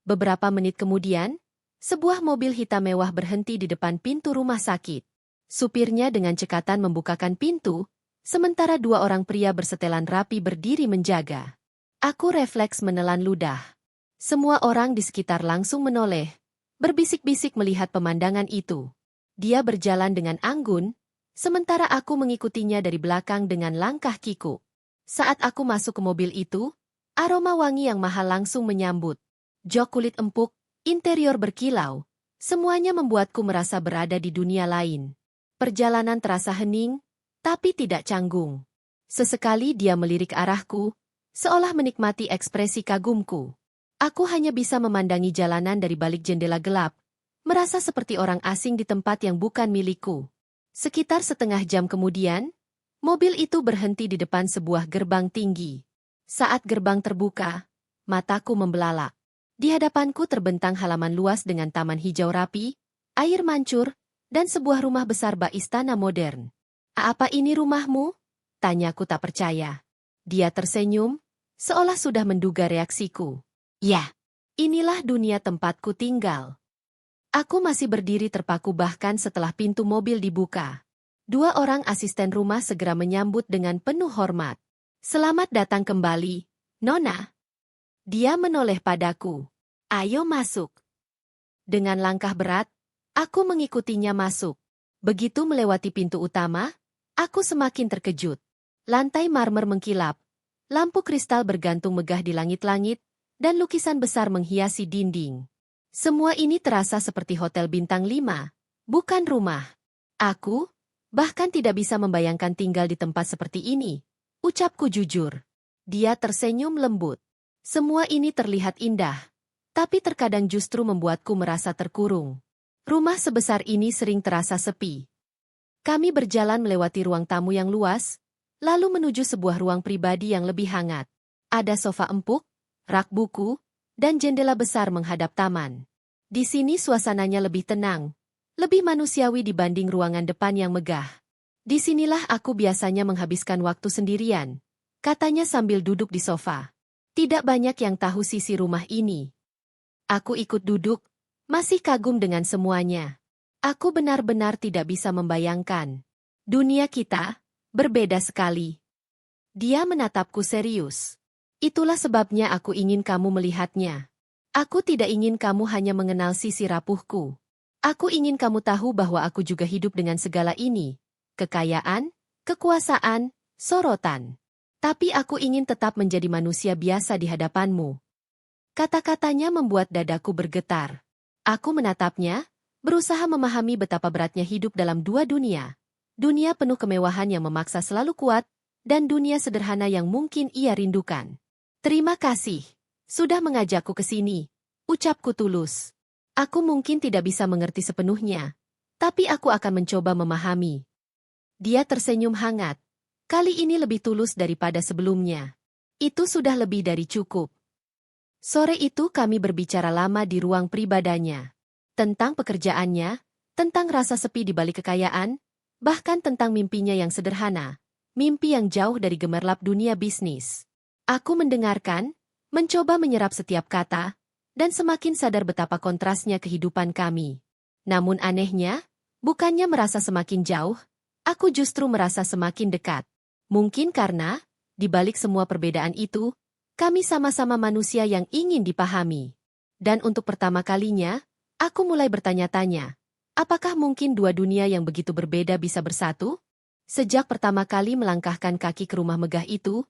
Beberapa menit kemudian, sebuah mobil hitam mewah berhenti di depan pintu rumah sakit. Supirnya dengan cekatan membukakan pintu, sementara dua orang pria bersetelan rapi berdiri menjaga. Aku refleks menelan ludah. Semua orang di sekitar langsung menoleh, berbisik-bisik melihat pemandangan itu. Dia berjalan dengan anggun, sementara aku mengikutinya dari belakang dengan langkah kikuk. Saat aku masuk ke mobil itu, aroma wangi yang mahal langsung menyambut. Jok kulit empuk, interior berkilau, semuanya membuatku merasa berada di dunia lain. Perjalanan terasa hening, tapi tidak canggung. Sesekali dia melirik arahku, seolah menikmati ekspresi kagumku. Aku hanya bisa memandangi jalanan dari balik jendela gelap, merasa seperti orang asing di tempat yang bukan milikku. Sekitar setengah jam kemudian, mobil itu berhenti di depan sebuah gerbang tinggi. Saat gerbang terbuka, mataku membelalak. Di hadapanku terbentang halaman luas dengan taman hijau rapi, air mancur, dan sebuah rumah besar bak istana modern. "Apa ini rumahmu?" tanyaku tak percaya. Dia tersenyum, seolah sudah menduga reaksiku. "Ya, inilah dunia tempatku tinggal." Aku masih berdiri terpaku bahkan setelah pintu mobil dibuka. Dua orang asisten rumah segera menyambut dengan penuh hormat. "Selamat datang kembali, Nona." Dia menoleh padaku. "Ayo masuk." Dengan langkah berat, aku mengikutinya masuk. Begitu melewati pintu utama, aku semakin terkejut. Lantai marmer mengkilap, lampu kristal bergantung megah di langit-langit, dan lukisan besar menghiasi dinding. Semua ini terasa seperti hotel bintang 5, bukan rumah. Aku, bahkan tidak bisa membayangkan tinggal di tempat seperti ini, ucapku jujur. Dia tersenyum lembut. Semua ini terlihat indah, tapi terkadang justru membuatku merasa terkurung. Rumah sebesar ini sering terasa sepi. Kami berjalan melewati ruang tamu yang luas, lalu menuju sebuah ruang pribadi yang lebih hangat. Ada sofa empuk, rak buku, dan jendela besar menghadap taman. Di sini suasananya lebih tenang, lebih manusiawi dibanding ruangan depan yang megah. Disinilah aku biasanya menghabiskan waktu sendirian, katanya sambil duduk di sofa. Tidak banyak yang tahu sisi rumah ini. Aku ikut duduk, masih kagum dengan semuanya. Aku benar-benar tidak bisa membayangkan. Dunia kita berbeda sekali. Dia menatapku serius. Itulah sebabnya aku ingin kamu melihatnya. Aku tidak ingin kamu hanya mengenal sisi rapuhku. Aku ingin kamu tahu bahwa aku juga hidup dengan segala ini. Kekayaan, kekuasaan, sorotan. Tapi aku ingin tetap menjadi manusia biasa di hadapanmu. Kata-katanya membuat dadaku bergetar. Aku menatapnya, berusaha memahami betapa beratnya hidup dalam dua dunia. Dunia penuh kemewahan yang memaksa selalu kuat, dan dunia sederhana yang mungkin ia rindukan. Terima kasih, sudah mengajakku ke sini, ucapku tulus. Aku mungkin tidak bisa mengerti sepenuhnya, tapi aku akan mencoba memahami. Dia tersenyum hangat. Kali ini lebih tulus daripada sebelumnya. Itu sudah lebih dari cukup. Sore itu kami berbicara lama di ruang pribadanya. Tentang pekerjaannya, tentang rasa sepi di balik kekayaan, bahkan tentang mimpinya yang sederhana, mimpi yang jauh dari gemerlap dunia bisnis. Aku mendengarkan, mencoba menyerap setiap kata, dan semakin sadar betapa kontrasnya kehidupan kami. Namun anehnya, bukannya merasa semakin jauh, aku justru merasa semakin dekat. Mungkin karena, di balik semua perbedaan itu, kami sama-sama manusia yang ingin dipahami. Dan untuk pertama kalinya, aku mulai bertanya-tanya, apakah mungkin dua dunia yang begitu berbeda bisa bersatu? Sejak pertama kali melangkahkan kaki ke rumah megah itu,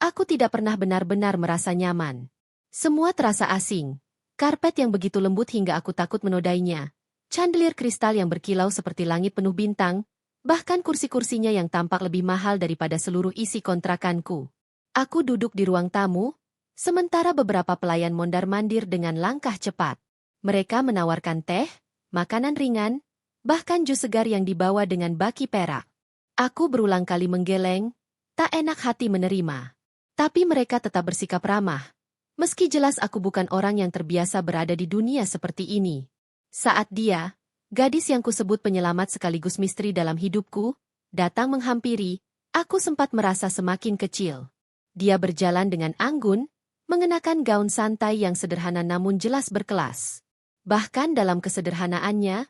aku tidak pernah benar-benar merasa nyaman. Semua terasa asing. Karpet yang begitu lembut hingga aku takut menodainya. Chandelier kristal yang berkilau seperti langit penuh bintang, bahkan kursi-kursinya yang tampak lebih mahal daripada seluruh isi kontrakanku. Aku duduk di ruang tamu, sementara beberapa pelayan mondar-mandir dengan langkah cepat. Mereka menawarkan teh, makanan ringan, bahkan jus segar yang dibawa dengan baki perak. Aku berulang kali menggeleng, tak enak hati menerima. Tapi mereka tetap bersikap ramah. Meski jelas aku bukan orang yang terbiasa berada di dunia seperti ini. Saat dia, gadis yang kusebut penyelamat sekaligus misteri dalam hidupku, datang menghampiri, aku sempat merasa semakin kecil. Dia berjalan dengan anggun, mengenakan gaun santai yang sederhana namun jelas berkelas. Bahkan dalam kesederhanaannya,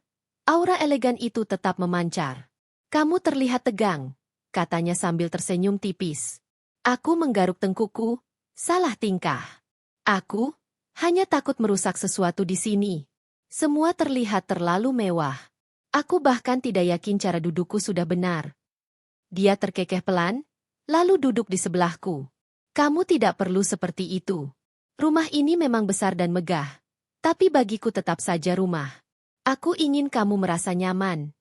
aura elegan itu tetap memancar. Kamu terlihat tegang, katanya sambil tersenyum tipis. Aku menggaruk tengkuku, salah tingkah. Aku hanya takut merusak sesuatu di sini. Semua terlihat terlalu mewah. Aku bahkan tidak yakin cara dudukku sudah benar. Dia terkekeh pelan, lalu duduk di sebelahku. Kamu tidak perlu seperti itu. Rumah ini memang besar dan megah, tapi bagiku tetap saja rumah. Aku ingin kamu merasa nyaman.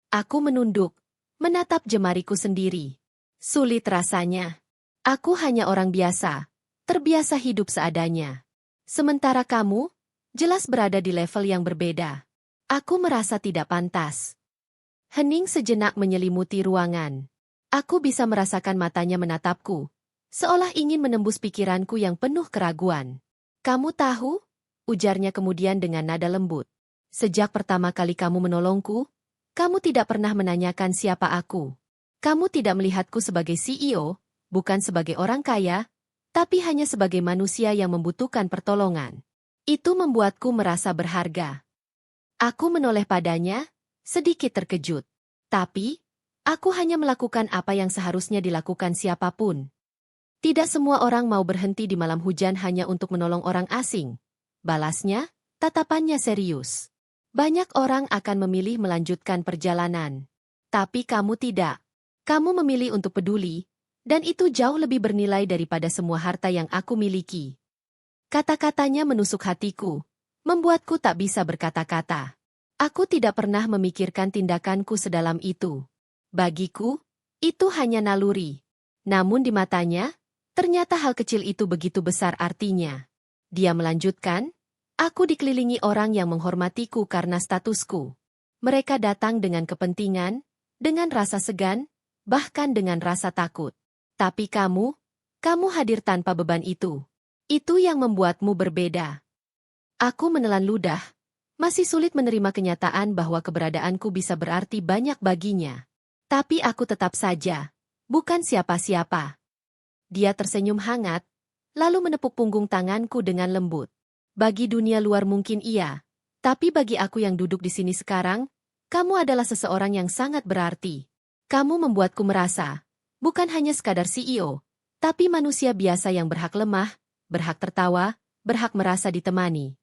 Aku menunduk, menatap jemariku sendiri. Sulit rasanya. Aku hanya orang biasa, terbiasa hidup seadanya. Sementara kamu, jelas berada di level yang berbeda. Aku merasa tidak pantas. Hening sejenak menyelimuti ruangan. Aku bisa merasakan matanya menatapku, seolah ingin menembus pikiranku yang penuh keraguan. Kamu tahu? Ujarnya kemudian dengan nada lembut. Sejak pertama kali kamu menolongku, kamu tidak pernah menanyakan siapa aku. Kamu tidak melihatku sebagai CEO, bukan sebagai orang kaya, tapi hanya sebagai manusia yang membutuhkan pertolongan. Itu membuatku merasa berharga. Aku menoleh padanya, sedikit terkejut. Tapi, aku hanya melakukan apa yang seharusnya dilakukan siapapun. Tidak semua orang mau berhenti di malam hujan hanya untuk menolong orang asing. Balasnya, tatapannya serius. Banyak orang akan memilih melanjutkan perjalanan. Tapi kamu tidak. Kamu memilih untuk peduli, dan itu jauh lebih bernilai daripada semua harta yang aku miliki. Kata-katanya menusuk hatiku, membuatku tak bisa berkata-kata. Aku tidak pernah memikirkan tindakanku sedalam itu. Bagiku, itu hanya naluri. Namun di matanya, ternyata hal kecil itu begitu besar artinya. Dia melanjutkan, aku dikelilingi orang yang menghormatiku karena statusku. Mereka datang dengan kepentingan, dengan rasa segan, bahkan dengan rasa takut. Tapi kamu hadir tanpa beban itu. Itu yang membuatmu berbeda. Aku menelan ludah, masih sulit menerima kenyataan bahwa keberadaanku bisa berarti banyak baginya. Tapi aku tetap saja, bukan siapa-siapa. Dia tersenyum hangat, lalu menepuk punggung tanganku dengan lembut. Bagi dunia luar mungkin iya, tapi bagi aku yang duduk di sini sekarang, kamu adalah seseorang yang sangat berarti. Kamu membuatku merasa, bukan hanya sekadar CEO, tapi manusia biasa yang berhak lemah, berhak tertawa, berhak merasa ditemani.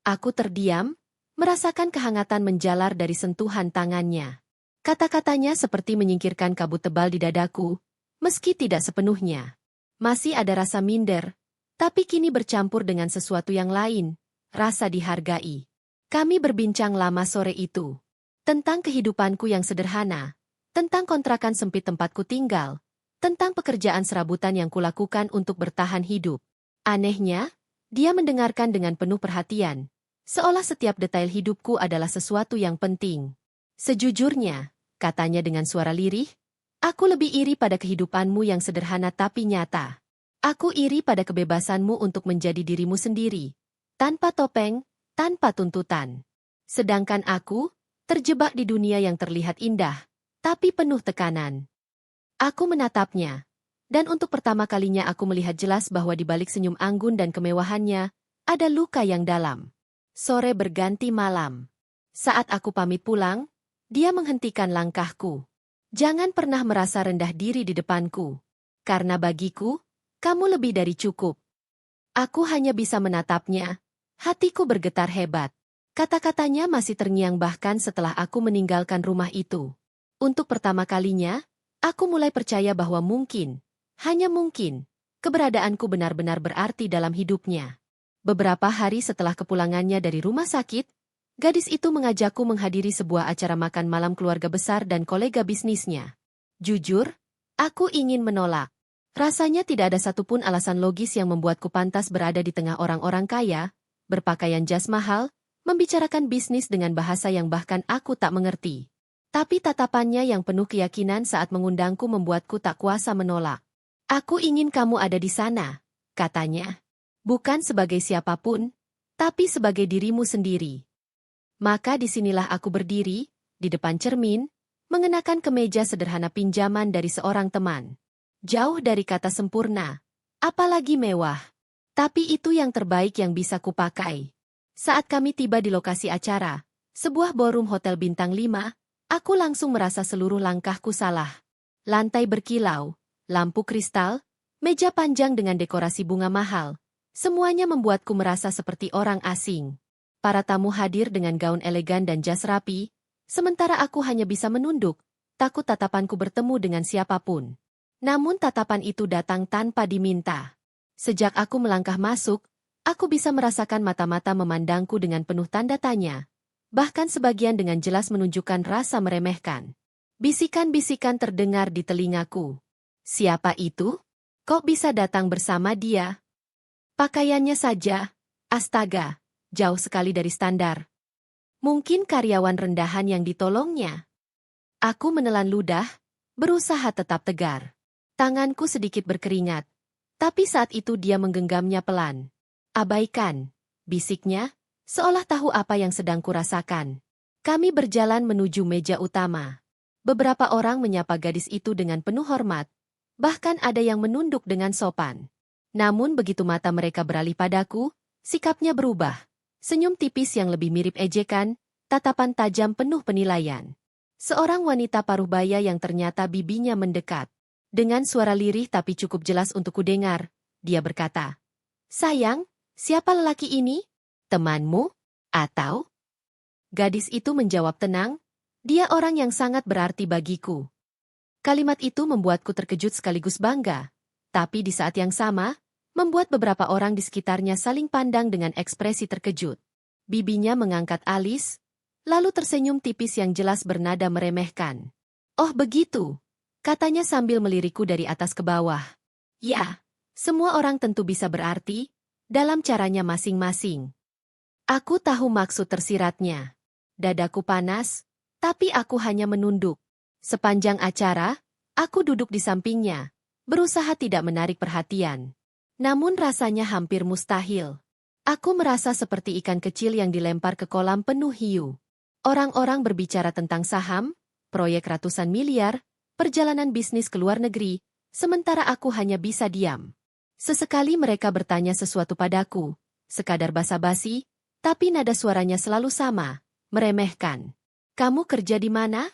Aku terdiam, merasakan kehangatan menjalar dari sentuhan tangannya. Kata-katanya seperti menyingkirkan kabut tebal di dadaku, meski tidak sepenuhnya. Masih ada rasa minder, tapi kini bercampur dengan sesuatu yang lain, rasa dihargai. Kami berbincang lama sore itu. Tentang kehidupanku yang sederhana, tentang kontrakan sempit tempatku tinggal, tentang pekerjaan serabutan yang kulakukan untuk bertahan hidup. Anehnya, dia mendengarkan dengan penuh perhatian, seolah setiap detail hidupku adalah sesuatu yang penting. Sejujurnya, katanya dengan suara lirih, aku lebih iri pada kehidupanmu yang sederhana tapi nyata. Aku iri pada kebebasanmu untuk menjadi dirimu sendiri, tanpa topeng, tanpa tuntutan. Sedangkan aku, terjebak di dunia yang terlihat indah, tapi penuh tekanan. Aku menatapnya, dan untuk pertama kalinya aku melihat jelas bahwa di balik senyum anggun dan kemewahannya, ada luka yang dalam. Sore berganti malam. Saat aku pamit pulang, dia menghentikan langkahku. Jangan pernah merasa rendah diri di depanku. Karena bagiku, kamu lebih dari cukup. Aku hanya bisa menatapnya. Hatiku bergetar hebat. Kata-katanya masih terngiang bahkan setelah aku meninggalkan rumah itu. Untuk pertama kalinya, aku mulai percaya bahwa mungkin, hanya mungkin, keberadaanku benar-benar berarti dalam hidupnya. Beberapa hari setelah kepulangannya dari rumah sakit, gadis itu mengajakku menghadiri sebuah acara makan malam keluarga besar dan kolega bisnisnya. Jujur, aku ingin menolak. Rasanya tidak ada satupun alasan logis yang membuatku pantas berada di tengah orang-orang kaya, berpakaian jas mahal, membicarakan bisnis dengan bahasa yang bahkan aku tak mengerti. Tapi tatapannya yang penuh keyakinan saat mengundangku membuatku tak kuasa menolak. Aku ingin kamu ada di sana, katanya. Bukan sebagai siapapun, tapi sebagai dirimu sendiri. Maka disinilah aku berdiri, di depan cermin, mengenakan kemeja sederhana pinjaman dari seorang teman. Jauh dari kata sempurna, apalagi mewah. Tapi itu yang terbaik yang bisa kupakai. Saat kami tiba di lokasi acara, sebuah ballroom hotel bintang 5, aku langsung merasa seluruh langkahku salah. Lantai berkilau, lampu kristal, meja panjang dengan dekorasi bunga mahal. Semuanya membuatku merasa seperti orang asing. Para tamu hadir dengan gaun elegan dan jas rapi, sementara aku hanya bisa menunduk, takut tatapanku bertemu dengan siapapun. Namun tatapan itu datang tanpa diminta. Sejak aku melangkah masuk, aku bisa merasakan mata-mata memandangku dengan penuh tanda tanya. Bahkan sebagian dengan jelas menunjukkan rasa meremehkan. Bisikan-bisikan terdengar di telingaku. Siapa itu? Kok bisa datang bersama dia? Pakaiannya saja, astaga, jauh sekali dari standar. Mungkin karyawan rendahan yang ditolongnya. Aku menelan ludah, berusaha tetap tegar. Tanganku sedikit berkeringat. Tapi saat itu dia menggenggamnya pelan. Abaikan, bisiknya, seolah tahu apa yang sedang kurasakan. Kami berjalan menuju meja utama. Beberapa orang menyapa gadis itu dengan penuh hormat. Bahkan ada yang menunduk dengan sopan. Namun begitu mata mereka beralih padaku, sikapnya berubah. Senyum tipis yang lebih mirip ejekan, tatapan tajam penuh penilaian. Seorang wanita paruh baya yang ternyata bibinya mendekat. Dengan suara lirih tapi cukup jelas untuk kudengar, dia berkata, "Sayang, siapa lelaki ini? Temanmu? Atau?" Gadis itu menjawab tenang, "Dia orang yang sangat berarti bagiku." Kalimat itu membuatku terkejut sekaligus bangga. Tapi di saat yang sama, membuat beberapa orang di sekitarnya saling pandang dengan ekspresi terkejut. Bibinya mengangkat alis, lalu tersenyum tipis yang jelas bernada meremehkan. Oh begitu, katanya sambil melirikku dari atas ke bawah. Ya, semua orang tentu bisa berarti, dalam caranya masing-masing. Aku tahu maksud tersiratnya. Dadaku panas, tapi aku hanya menunduk. Sepanjang acara, aku duduk di sampingnya, berusaha tidak menarik perhatian. Namun rasanya hampir mustahil. Aku merasa seperti ikan kecil yang dilempar ke kolam penuh hiu. Orang-orang berbicara tentang saham, proyek ratusan miliar, perjalanan bisnis ke luar negeri, sementara aku hanya bisa diam. Sesekali mereka bertanya sesuatu padaku, sekadar basa-basi, tapi nada suaranya selalu sama, meremehkan. Kamu kerja di mana?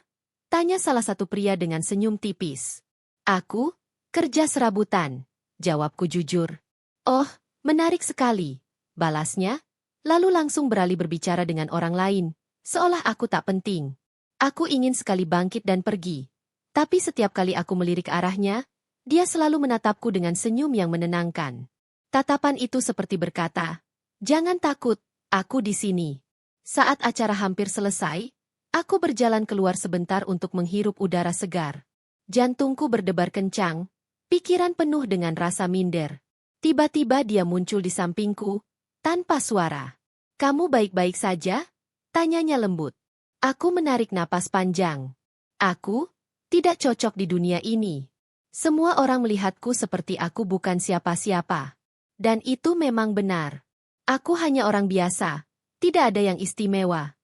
Tanya salah satu pria dengan senyum tipis. Aku, kerja serabutan, jawabku jujur. Oh, menarik sekali. Balasnya, lalu langsung beralih berbicara dengan orang lain, seolah aku tak penting. Aku ingin sekali bangkit dan pergi. Tapi setiap kali aku melirik arahnya, dia selalu menatapku dengan senyum yang menenangkan. Tatapan itu seperti berkata, "Jangan takut, aku di sini." Saat acara hampir selesai, aku berjalan keluar sebentar untuk menghirup udara segar. Jantungku berdebar kencang, pikiran penuh dengan rasa minder. Tiba-tiba dia muncul di sampingku, tanpa suara. "Kamu baik-baik saja?" Tanyanya lembut. Aku menarik napas panjang. Aku tidak cocok di dunia ini. Semua orang melihatku seperti aku bukan siapa-siapa. Dan itu memang benar. Aku hanya orang biasa, tidak ada yang istimewa.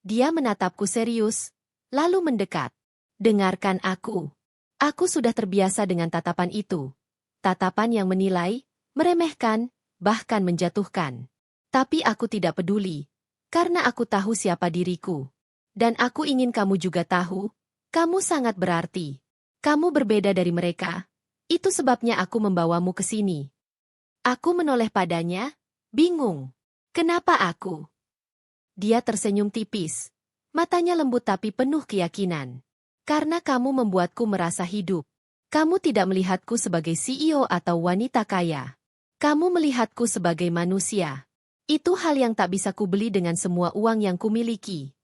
Dia menatapku serius, lalu mendekat. Dengarkan aku. Aku sudah terbiasa dengan tatapan itu. Tatapan yang menilai, meremehkan, bahkan menjatuhkan. Tapi aku tidak peduli, karena aku tahu siapa diriku. Dan aku ingin kamu juga tahu, kamu sangat berarti. Kamu berbeda dari mereka. Itu sebabnya aku membawamu ke sini. Aku menoleh padanya, bingung. Kenapa aku? Dia tersenyum tipis. Matanya lembut tapi penuh keyakinan. Karena kamu membuatku merasa hidup. Kamu tidak melihatku sebagai CEO atau wanita kaya. Kamu melihatku sebagai manusia. Itu hal yang tak bisa kubeli dengan semua uang yang kumiliki.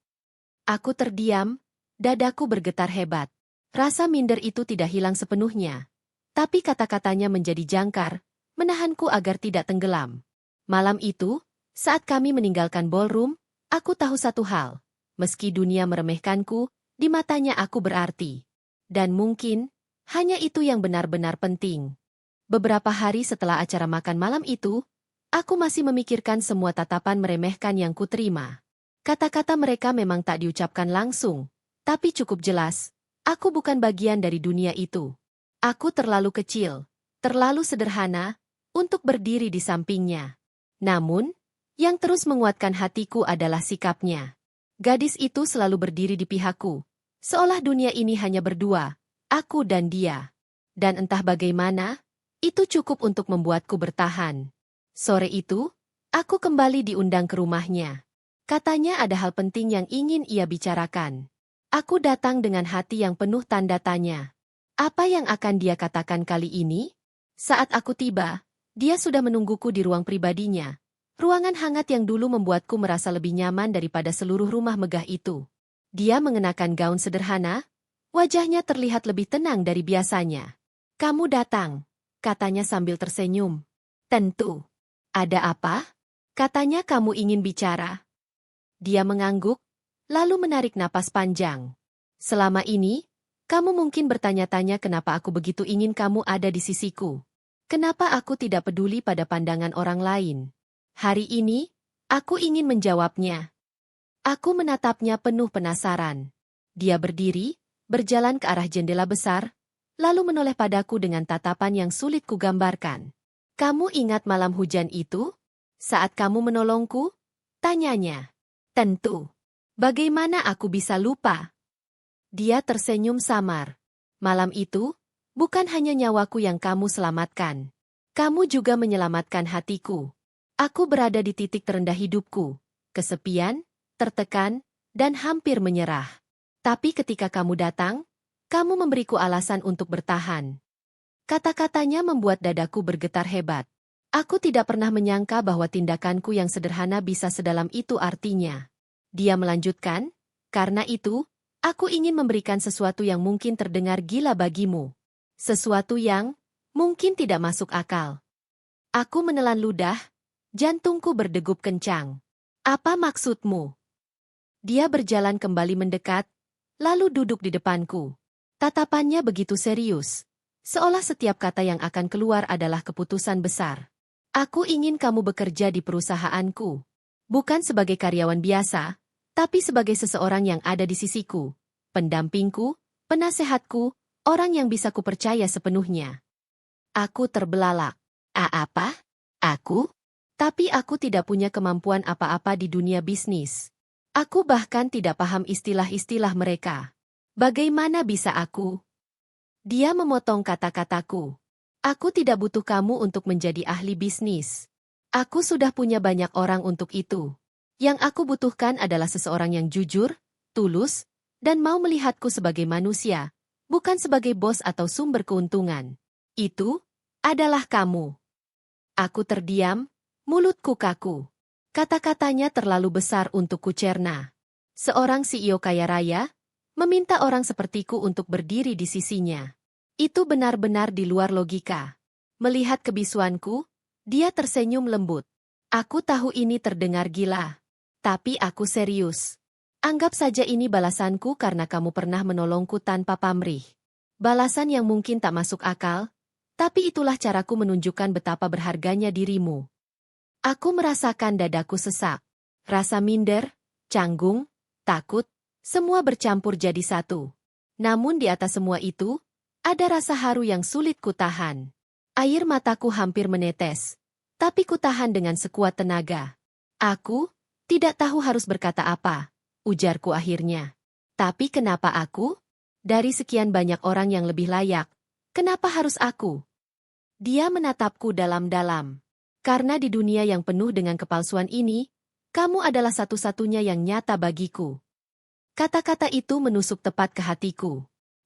Aku terdiam, dadaku bergetar hebat. Rasa minder itu tidak hilang sepenuhnya. Tapi kata-katanya menjadi jangkar, menahanku agar tidak tenggelam. Malam itu, saat kami meninggalkan ballroom, aku tahu satu hal. Meski dunia meremehkanku, di matanya aku berarti. Dan mungkin, hanya itu yang benar-benar penting. Beberapa hari setelah acara makan malam itu, aku masih memikirkan semua tatapan meremehkan yang kuterima. Kata-kata mereka memang tak diucapkan langsung, tapi cukup jelas, aku bukan bagian dari dunia itu. Aku terlalu kecil, terlalu sederhana, untuk berdiri di sampingnya. Namun, yang terus menguatkan hatiku adalah sikapnya. Gadis itu selalu berdiri di pihakku, seolah dunia ini hanya berdua, aku dan dia. Dan entah bagaimana, itu cukup untuk membuatku bertahan. Sore itu, aku kembali diundang ke rumahnya. Katanya ada hal penting yang ingin ia bicarakan. Aku datang dengan hati yang penuh tanda tanya. Apa yang akan dia katakan kali ini? Saat aku tiba, dia sudah menungguku di ruang pribadinya. Ruangan hangat yang dulu membuatku merasa lebih nyaman daripada seluruh rumah megah itu. Dia mengenakan gaun sederhana, wajahnya terlihat lebih tenang dari biasanya. "Kamu datang," katanya sambil tersenyum. "Tentu. Ada apa?" Katanya kamu ingin bicara. Dia mengangguk, lalu menarik napas panjang. "Selama ini, kamu mungkin bertanya-tanya kenapa aku begitu ingin kamu ada di sisiku. Kenapa aku tidak peduli pada pandangan orang lain. Hari ini, aku ingin menjawabnya." Aku menatapnya penuh penasaran. Dia berdiri, berjalan ke arah jendela besar, lalu menoleh padaku dengan tatapan yang sulit kugambarkan. "Kamu ingat malam hujan itu? Saat kamu menolongku?" Tanyanya. "Tentu. Bagaimana aku bisa lupa?" Dia tersenyum samar. "Malam itu, bukan hanya nyawaku yang kamu selamatkan. Kamu juga menyelamatkan hatiku. Aku berada di titik terendah hidupku, kesepian, tertekan, dan hampir menyerah. Tapi ketika kamu datang, kamu memberiku alasan untuk bertahan." Kata-katanya membuat dadaku bergetar hebat. Aku tidak pernah menyangka bahwa tindakanku yang sederhana bisa sedalam itu artinya. Dia melanjutkan, karena itu, aku ingin memberikan sesuatu yang mungkin terdengar gila bagimu. Sesuatu yang mungkin tidak masuk akal. Aku menelan ludah, jantungku berdegup kencang. Apa maksudmu? Dia berjalan kembali mendekat, lalu duduk di depanku. Tatapannya begitu serius, seolah setiap kata yang akan keluar adalah keputusan besar. Aku ingin kamu bekerja di perusahaanku. Bukan sebagai karyawan biasa, tapi sebagai seseorang yang ada di sisiku, pendampingku, penasehatku, orang yang bisa kupercaya sepenuhnya. Aku terbelalak. Apa? Aku? Tapi aku tidak punya kemampuan apa-apa di dunia bisnis. Aku bahkan tidak paham istilah-istilah mereka. Bagaimana bisa aku? Dia memotong kata-kataku. Aku tidak butuh kamu untuk menjadi ahli bisnis. Aku sudah punya banyak orang untuk itu. Yang aku butuhkan adalah seseorang yang jujur, tulus, dan mau melihatku sebagai manusia, bukan sebagai bos atau sumber keuntungan. Itu adalah kamu. Aku terdiam, mulutku kaku. Kata-katanya terlalu besar untuk kucerna. Seorang CEO kaya raya meminta orang sepertiku untuk berdiri di sisinya. Itu benar-benar di luar logika. Melihat kebisuanku, dia tersenyum lembut. Aku tahu ini terdengar gila. Tapi aku serius. Anggap saja ini balasanku karena kamu pernah menolongku tanpa pamrih. Balasan yang mungkin tak masuk akal, tapi itulah caraku menunjukkan betapa berharganya dirimu. Aku merasakan dadaku sesak. Rasa minder, canggung, takut, semua bercampur jadi satu. Namun di atas semua itu, ada rasa haru yang sulit kutahan. Air mataku hampir menetes, tapi kutahan dengan sekuat tenaga. Aku tidak tahu harus berkata apa, ujarku akhirnya. Tapi kenapa aku? Dari sekian banyak orang yang lebih layak, kenapa harus aku? Dia menatapku dalam-dalam. Karena di dunia yang penuh dengan kepalsuan ini, kamu adalah satu-satunya yang nyata bagiku. Kata-kata itu menusuk tepat ke hatiku.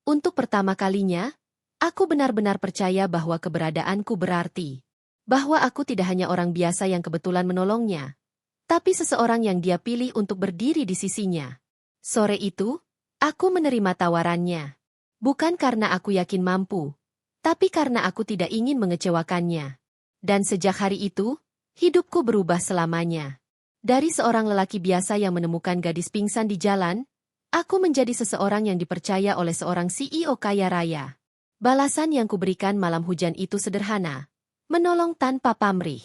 Untuk pertama kalinya, aku benar-benar percaya bahwa keberadaanku berarti. Bahwa aku tidak hanya orang biasa yang kebetulan menolongnya, tapi seseorang yang dia pilih untuk berdiri di sisinya. Sore itu, aku menerima tawarannya. Bukan karena aku yakin mampu, tapi karena aku tidak ingin mengecewakannya. Dan sejak hari itu, hidupku berubah selamanya. Dari seorang lelaki biasa yang menemukan gadis pingsan di jalan, aku menjadi seseorang yang dipercaya oleh seorang CEO kaya raya. Balasan yang kuberikan malam hujan itu sederhana, menolong tanpa pamrih.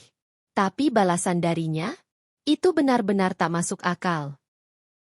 Tapi balasan darinya, itu benar-benar tak masuk akal.